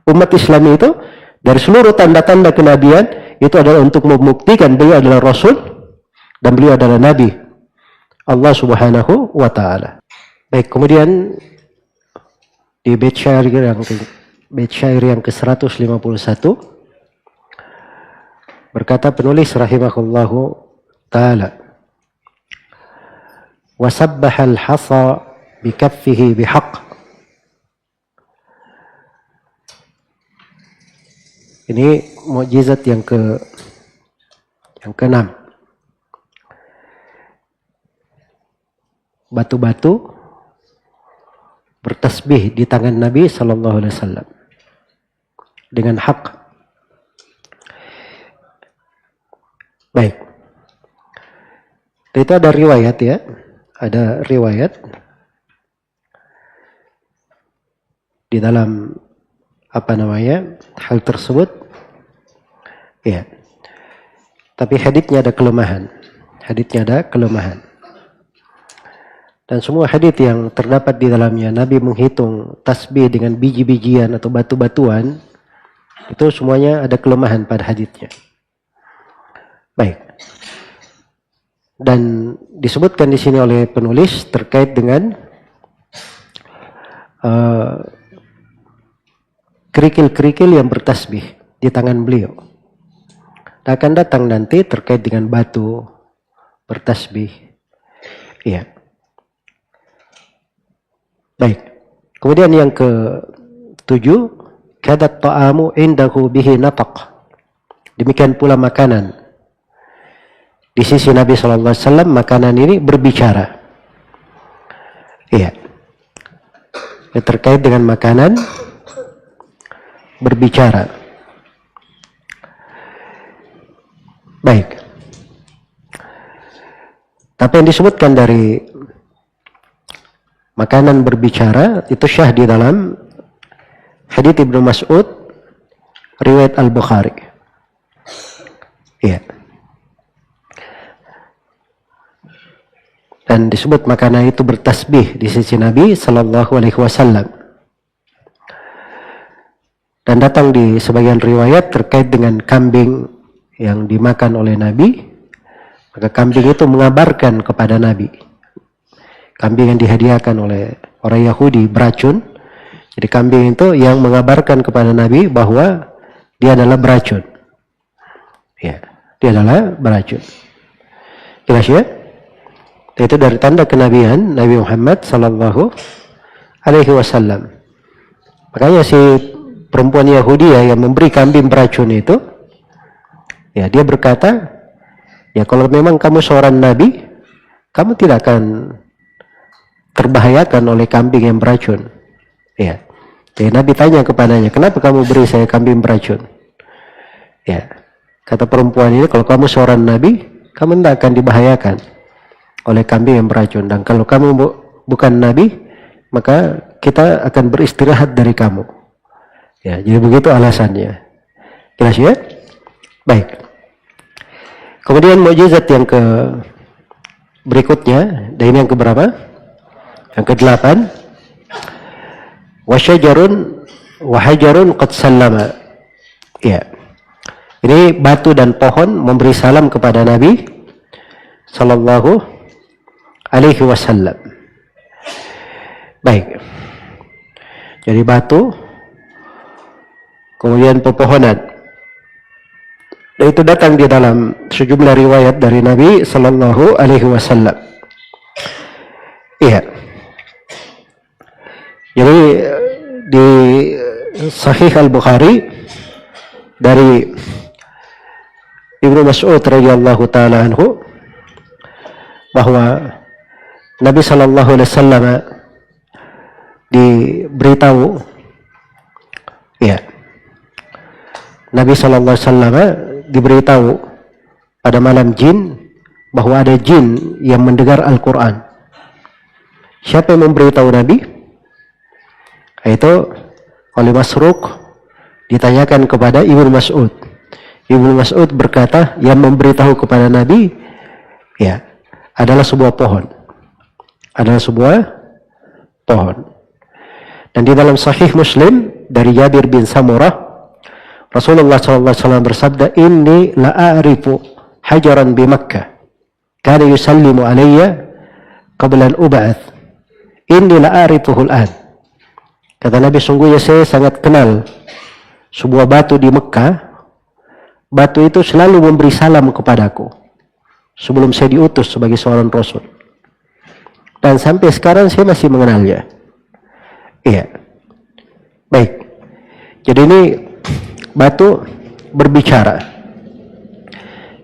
Umat Islam itu dari seluruh tanda-tanda kenabian itu adalah untuk membuktikan beliau adalah Rasul dan beliau adalah Nabi Allah Subhanahu wa Ta'ala. Baik, kemudian di bait syair yang ke-151 berkata penulis rahimahullahu ta'ala, wasabbahal hasa bikaffihi bihaq. Ini mukjizat yang ke-6. Batu-batu bertasbih di tangan Nabi sallallahu alaihi wasallam dengan hak. Baik. Itu ada riwayat ya. Ada riwayat di dalam hal tersebut. Ya. Tapi haditsnya ada kelemahan. Dan semua hadits yang terdapat di dalamnya Nabi menghitung tasbih dengan biji-bijian atau batu-batuan, itu semuanya ada kelemahan pada haditsnya. Baik. Dan disebutkan di sini oleh penulis terkait dengan kerikil-kerikil yang bertasbih di tangan beliau. Akan datang nanti terkait dengan batu bertasbih. Iya. Baik. Kemudian yang ke-7, kadat ta'amu indahu bihi nataq. Demikian pula makanan. Di sisi Nabi SAW, makanan ini berbicara. Iya. Yang terkait dengan makanan, berbicara. Baik. Tapi yang disebutkan dari makanan berbicara, itu syah di dalam hadits Ibnu Mas'ud, riwayat Al-Bukhari. Iya. Dan disebut makanan itu bertasbih di sisi Nabi sallallahu alaihi wasallam. Dan datang di sebagian riwayat terkait dengan kambing yang dimakan oleh Nabi, maka kambing itu mengabarkan kepada Nabi. Kambing yang dihadiahkan oleh orang Yahudi beracun. Jadi kambing itu yang mengabarkan kepada Nabi bahwa dia adalah beracun. Ya, dia adalah beracun. Jelas ya? Itu dari tanda kenabian Nabi Muhammad sallallahu alaihi wasallam. Makanya si perempuan Yahudi yang memberi kambing beracun itu, ya dia berkata, ya kalau memang kamu seorang nabi, kamu tidak akan terbahayakan oleh kambing yang beracun. Ya. Jadi Nabi tanya kepadanya, kenapa kamu beri saya kambing beracun? Ya. Kata perempuan ini, kalau kamu seorang nabi, kamu tidak akan dibahayakan oleh kambing yang beracun. Dan kalau kamu bukan nabi, maka kita akan beristirahat dari kamu. Ya, jadi begitu alasannya. Jelas ya? Baik. Kemudian mukjizat yang berikutnya, dan ini yang keberapa? Yang ke-8. Wasyajarun wahajarun qad sallama. Ya. Ini batu dan pohon memberi salam kepada Nabi sallallahu alaihi wasallam. Baik. Jadi batu, kemudian pepohonan. Dan itu datang di dalam sejumlah riwayat dari Nabi sallallahu alaihi wasallam. Iya. Jadi di Sahih Al-Bukhari dari Ibnu Mas'ud radhiyallahu taala anhu bahwa Nabi sallallahu alaihi wasallam diberitahu, ya, Nabi sallallahu alaihi wasallam diberitahu pada malam jin bahwa ada jin yang mendengar Al-Quran. Siapa yang memberitahu Nabi? Itu oleh Masruq ditanyakan kepada Ibnu Mas'ud. Ibnu Mas'ud berkata, yang memberitahu kepada Nabi, ya, adalah sebuah pohon. Adalah sebuah pohon. Dan di dalam Sahih Muslim dari Jabir bin Samurah, Rasulullah SAW bersabda, "Inni la'arifu hajaran bi Makkah, kana yusallimu alayya qabla an ub'ath. Inni la'arifuhu al-an." Kata Nabi, sungguhnya saya sangat kenal sebuah batu di Mekah. Batu itu selalu memberi salam kepadaku sebelum saya diutus sebagai seorang Rasul. Dan sampai sekarang saya masih mengenalnya. Iya. Baik. Jadi ini batu berbicara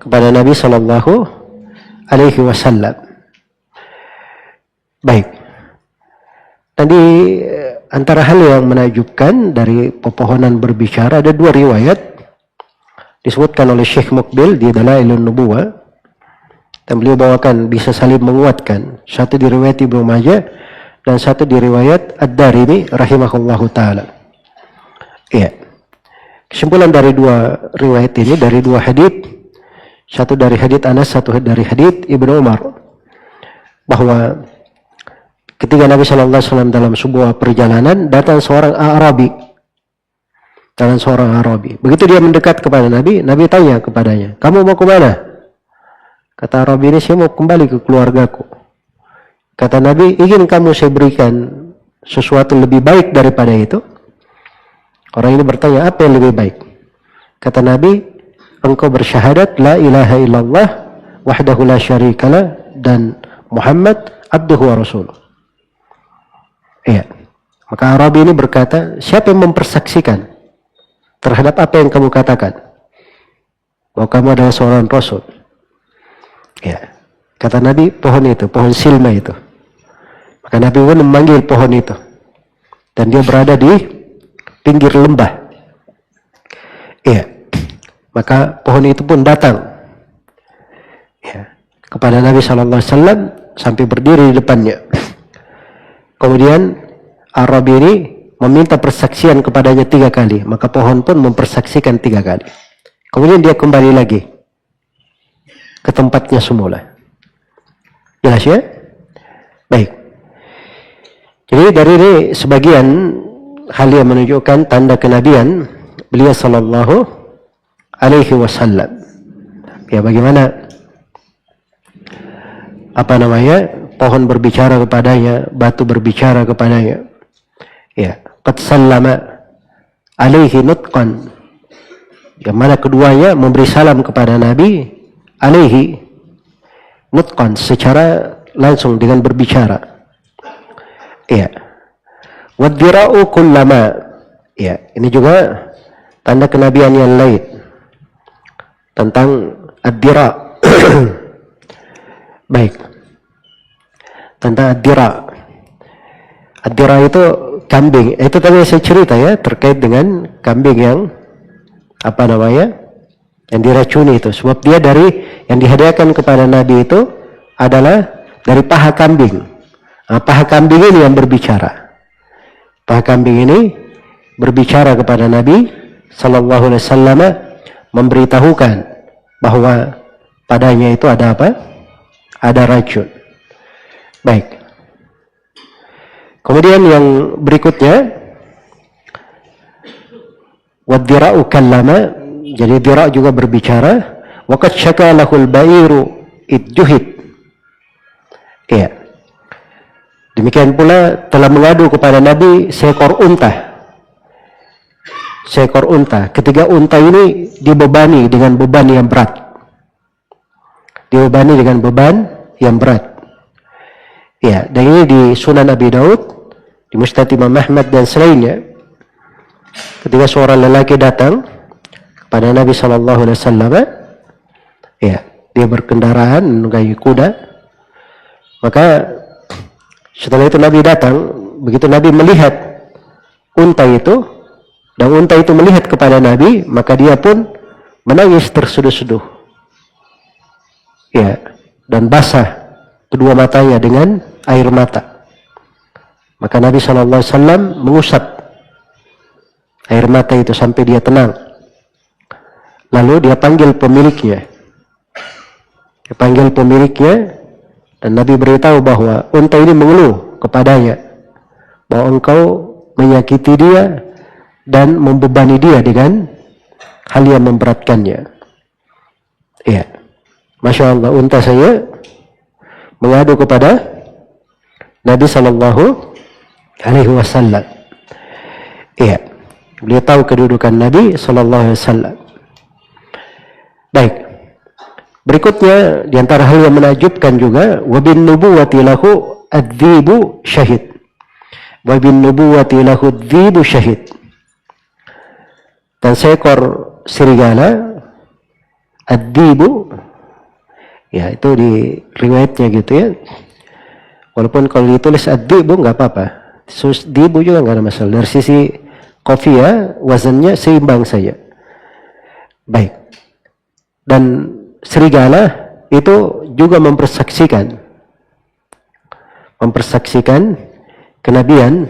kepada Nabi Sallallahu Alaihi Wasallam. Baik. Tadi antara hal yang menakjubkan dari pepohonan berbicara, ada dua riwayat disebutkan oleh Syekh Muqbil di Dalailun Nubuwah, dan beliau bawakan bisa saling menguatkan. Satu di riwayat Ibnu Majah dan satu di riwayat Ad-Darimi rahimahullahu taala. Iya. Kesimpulan dari dua riwayat ini, dari dua hadits, satu dari hadits Anas, satu dari hadits Ibnu Umar, bahwa ketika Nabi Sallallahu Alaihi Wasallam dalam sebuah perjalanan, datang seorang Arabi. Begitu dia mendekat kepada Nabi, Nabi tanya kepadanya, kamu mau ke mana? Kata Arabi ini, saya mau kembali ke keluargaku. Kata Nabi, ingin kamu saya berikan sesuatu lebih baik daripada itu? Orang ini bertanya, apa yang lebih baik? Kata Nabi, engkau bersyahadat la ilaha illallah wahdahu la syarikalah dan Muhammad abduhu wa rasuluh. Iya. Maka Arabi ini berkata, siapa yang mempersaksikan terhadap apa yang kamu katakan? Bahwa kamu adalah seorang Rasul. Ya. Kata Nabi, pohon itu, pohon silma itu. Maka Nabi pun memanggil pohon itu. Dan dia berada di pinggir lembah. Iya. Maka pohon itu pun datang. Ya. Kepada Nabi SAW sampai berdiri di depannya. Kemudian Arabi ini meminta persaksian kepadanya 3 kali. Maka pohon pun mempersaksikan 3 kali. Kemudian dia kembali lagi ke tempatnya semula. Jelas ya? Baik. Jadi dari ini sebagian hal yang menunjukkan tanda kenabian beliau Sallallahu Alaihi Wasallam. Ya, bagaimana pohon berbicara kepadanya, batu berbicara kepadanya. Ya, qad sallama alaihi nutqan. Yang mana keduanya memberi salam kepada Nabi alaihi nutqan, secara langsung dengan berbicara. Ya. Wadira'u kullama. Ya, ini juga tanda kenabian yang lain tentang ad-dira'. Baik. Tentang ad-dira'. Ad-dira' itu kambing. Itu tadi saya cerita ya, terkait dengan kambing yang yang diracuni itu. Sebab dia dari yang dihadiahkan kepada Nabi itu adalah dari paha kambing. Nah, paha kambing ini yang berbicara. Paha kambing ini berbicara kepada Nabi Sallallahu Alaihi Wasallam, memberitahukan bahwa padanya itu ada apa? Ada racun. Baik. Kemudian yang berikutnya, wadira'u kallama, jadi dira' juga berbicara. Waqad syaka lahul ba'iru idjuhid. Iya. Demikian pula telah mengadu kepada Nabi seekor unta. Seekor unta. Ketiga unta ini dibebani dengan beban yang berat. Dibebani dengan beban yang berat. Ya, dan ini di Sunan Abi Daud, di Musnad Imam Ahmad dan selainnya. Ketika seorang lelaki datang kepada Nabi Sallallahu Alaihi Wasallam, ya, dia berkendaraan menunggangi kuda. Maka setelah itu Nabi datang, begitu Nabi melihat unta itu, dan unta itu melihat kepada Nabi, maka dia pun menangis terseduh-seduh. Ya, dan basah kedua matanya dengan air mata. Maka Nabi SAW mengusap air mata itu sampai dia tenang. Lalu dia panggil pemiliknya. Dia panggil pemiliknya, dan Nabi beritahu bahwa unta ini mengeluh kepadanya bahwa engkau menyakiti dia dan membebani dia dengan hal yang memberatkannya. Iya. Masya Allah, unta saya mengadu kepada Nabi Sallallahu Alaihi Wasallam. Iya, beliau tahu kedudukan Nabi sallallahu alaihi wasallam. Baik. Berikutnya di antara hal yang menakjubkan juga, wa bin nubuwati lahu adz-dzibu syahid. Wa bin nubuwati lahu adz-dzibu syahid. Dan seekor serigala adz-dzibu, ya itu di riwayatnya gitu ya. Walaupun kalau ditulis adz-dzibu nggak apa-apa. Dzibu juga nggak ada masalah. Dari sisi qafiyah wazannya seimbang saja. Baik. Dan serigala itu juga mempersaksikan kenabian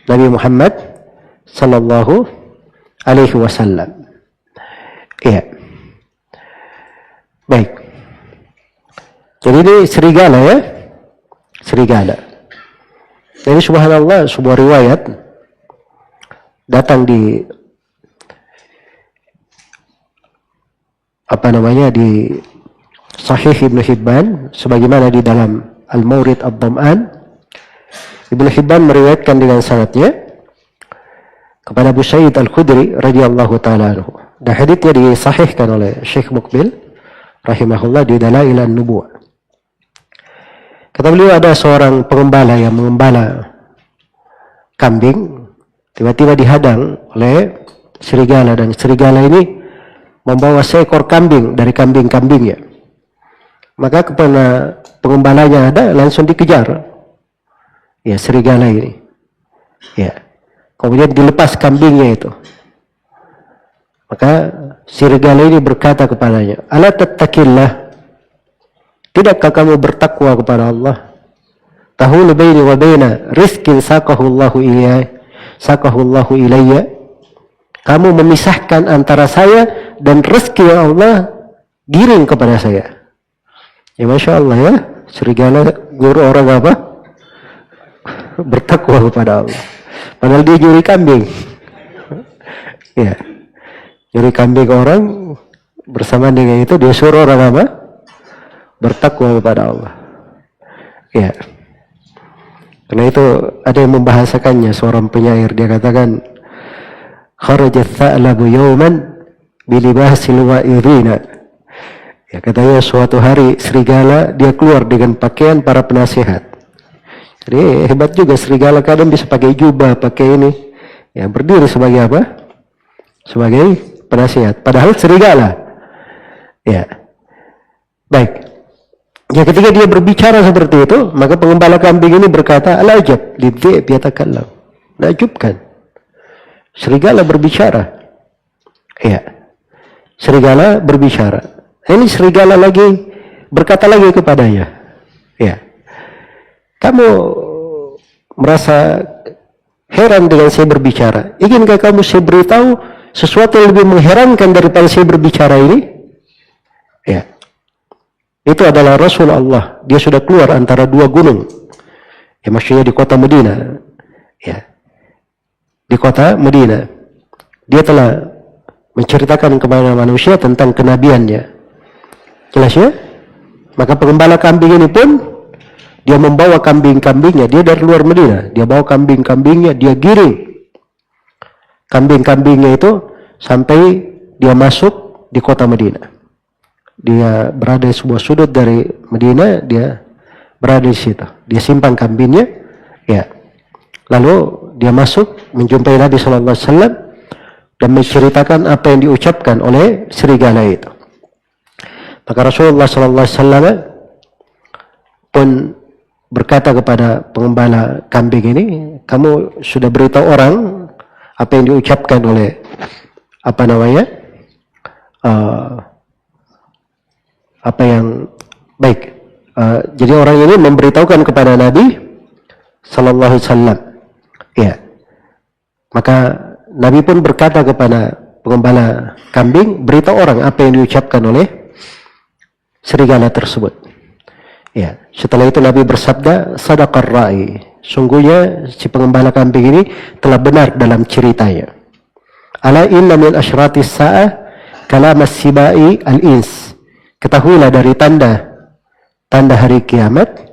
Nabi Muhammad sallallahu alaihi wasallam. Iya. Baik. Jadi ini serigala ya. Serigala. Jadi subhanallah, sebuah riwayat datang di di Sahih Ibnu Hibban, sebagaimana di dalam Al-Mawrid Ad-Dham'an. Ibnu Hibban meriwayatkan dengan sanadnya kepada Abu Sa'id Al-Khudri radhiyallahu taala anhu. Dan haditsnya disahihkan oleh Syekh Muqbil rahimahullah di Dalail An-Nubuwah. Kata beliau, ada seorang pengembala yang mengembala kambing, tiba-tiba dihadang oleh serigala, dan serigala ini membawa seekor kambing dari kambing-kambingnya. Maka kepada pengembalanya ada, langsung dikejar ya serigala ini. Ya. Kemudian dilepas kambingnya itu. Maka serigala ini berkata kepadanya, "Ala tattaqillah? Tidakkah kamu bertakwa kepada Allah? Tahulu baini wa baina rizqin saqahu Allahu ilayya. Kamu memisahkan antara saya dan rezeki yang Allah giring kepada saya." Ya Masya Allah ya, serigala guru orang apa? Bertakwa kepada Allah. Padahal dia nyuri kambing. Ya, nyuri kambing orang, bersama dengan itu dia suruh orang apa? Bertakwa kepada Allah. Ya. Karena itu ada yang membahasakannya, seorang penyair, dia katakan, "Kharajat tha'labu yawman bilibasil wa'irina." Ya, katanya suatu hari serigala dia keluar dengan pakaian para penasihat. Jadi hebat juga serigala, kadang bisa pakai jubah, pakai ini. Ya, berdiri sebagai apa? Sebagai penasihat. Padahal serigala. Ya. Baik. Ya, ketika dia berbicara seperti itu, maka pengembala kambing ini berkata, "Al-ajab lidhib yatakallam." Menakjubkan. Serigala berbicara. Ya. Serigala berbicara. Ini serigala lagi berkata lagi kepadanya, ya, "Kamu merasa heran dengan saya berbicara. Inginkah kamu saya beritahu sesuatu yang lebih mengherankan daripada saya berbicara ini?" Ya. Itu adalah Rasulullah. Dia sudah keluar antara dua gunung. Ya, maksudnya di kota Madinah. Ya. Di kota Madinah. Dia telah menceritakan kepada manusia tentang kenabiannya. Jelas ya? Maka pengembala kambing ini pun dia membawa kambing-kambingnya. Dia dari luar Madinah. Dia bawa kambing-kambingnya, dia giring kambing-kambingnya itu sampai dia masuk di kota Madinah. Dia berada di sebuah sudut dari Madinah, dia berada di situ. Dia simpan kambingnya, ya. Lalu dia masuk menjumpai Nabi sallallahu alaihi wasallam dan menceritakan apa yang diucapkan oleh serigala itu. Maka Rasulullah sallallahu alaihi wasallam pun berkata kepada pengembala kambing ini, "Kamu sudah beritahu orang apa yang diucapkan oleh apa yang baik." Jadi orang ini memberitahukan kepada Nabi sallallahu alaihi wasallam. Ya. Maka Nabi pun berkata kepada pengembala kambing, "Beritahu orang apa yang diucapkan oleh serigala tersebut." Ya, setelah itu Nabi bersabda, "Sadaqar ra'i." Sungguhnya si pengembala kambing ini telah benar dalam ceritanya. "Ala inna min asyratis sa'ah kalam as-sibai al-ins." Ketahuilah dari tanda hari kiamat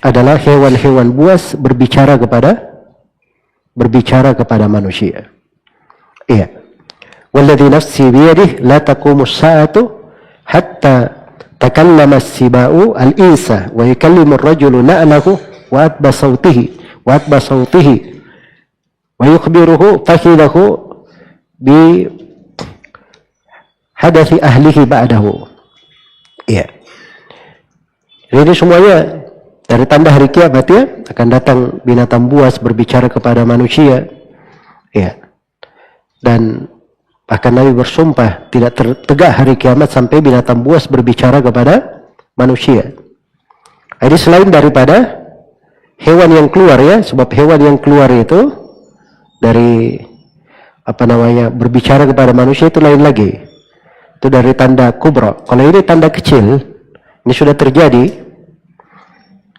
adalah hewan-hewan buas berbicara kepada manusia. Iya. Walladzi nafsi biyadihi la taqumu as-sa'atu hatta takallama as-siba'u al-insa wa yukallimu ar-rajulu na'lahu wa atba sawtihi wa yukhbiruhu fakidahu bi hadathi ahlihi ba'dahu. Iya. Ini semuanya dari tanda hari kiamat ya, akan datang binatang buas berbicara kepada manusia. Ya. Dan bahkan Nabi bersumpah tidak tegak hari kiamat sampai binatang buas berbicara kepada manusia. Jadi selain daripada hewan yang keluar ya, sebab hewan yang keluar itu dari berbicara kepada manusia itu lain lagi. Itu dari tanda kubra. Kalau ini tanda kecil, ini sudah terjadi.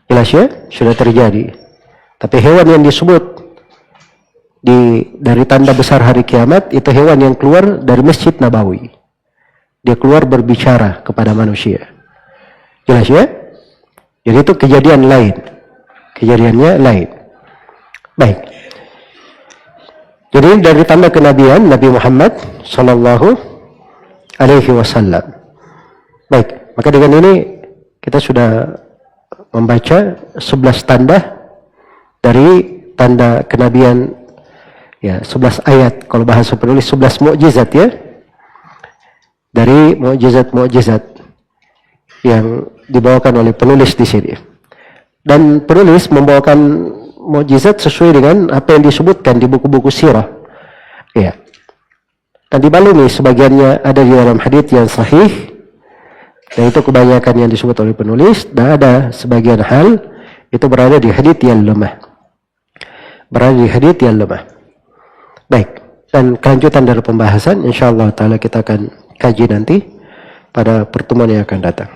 Jelas ya, sudah terjadi. Tapi hewan yang disebut dari tanda besar hari kiamat itu hewan yang keluar dari Masjid Nabawi. Dia keluar berbicara kepada manusia. Jelas ya? Jadi itu kejadian lain. Kejadiannya lain. Baik. Jadi dari tanda kenabian Nabi Muhammad sallallahu alaihi wasallam. Baik, maka dengan ini kita sudah membaca 11 tanda dari tanda kenabian ya, 11 ayat kalau bahasa penulis, 11 mukjizat ya. Dari mukjizat-mukjizat yang dibawakan oleh penulis di sini. Dan penulis membawakan mukjizat sesuai dengan apa yang disebutkan di buku-buku sirah. Ya. Dan dibalungi sebagiannya ada di dalam hadits yang sahih. Dan itu kebanyakan yang disebut oleh penulis, dan ada sebagian hal itu berada di hadits yang lemah. Baik, dan kelanjutan dari pembahasan insyaallah taala kita akan kaji nanti pada pertemuan yang akan datang.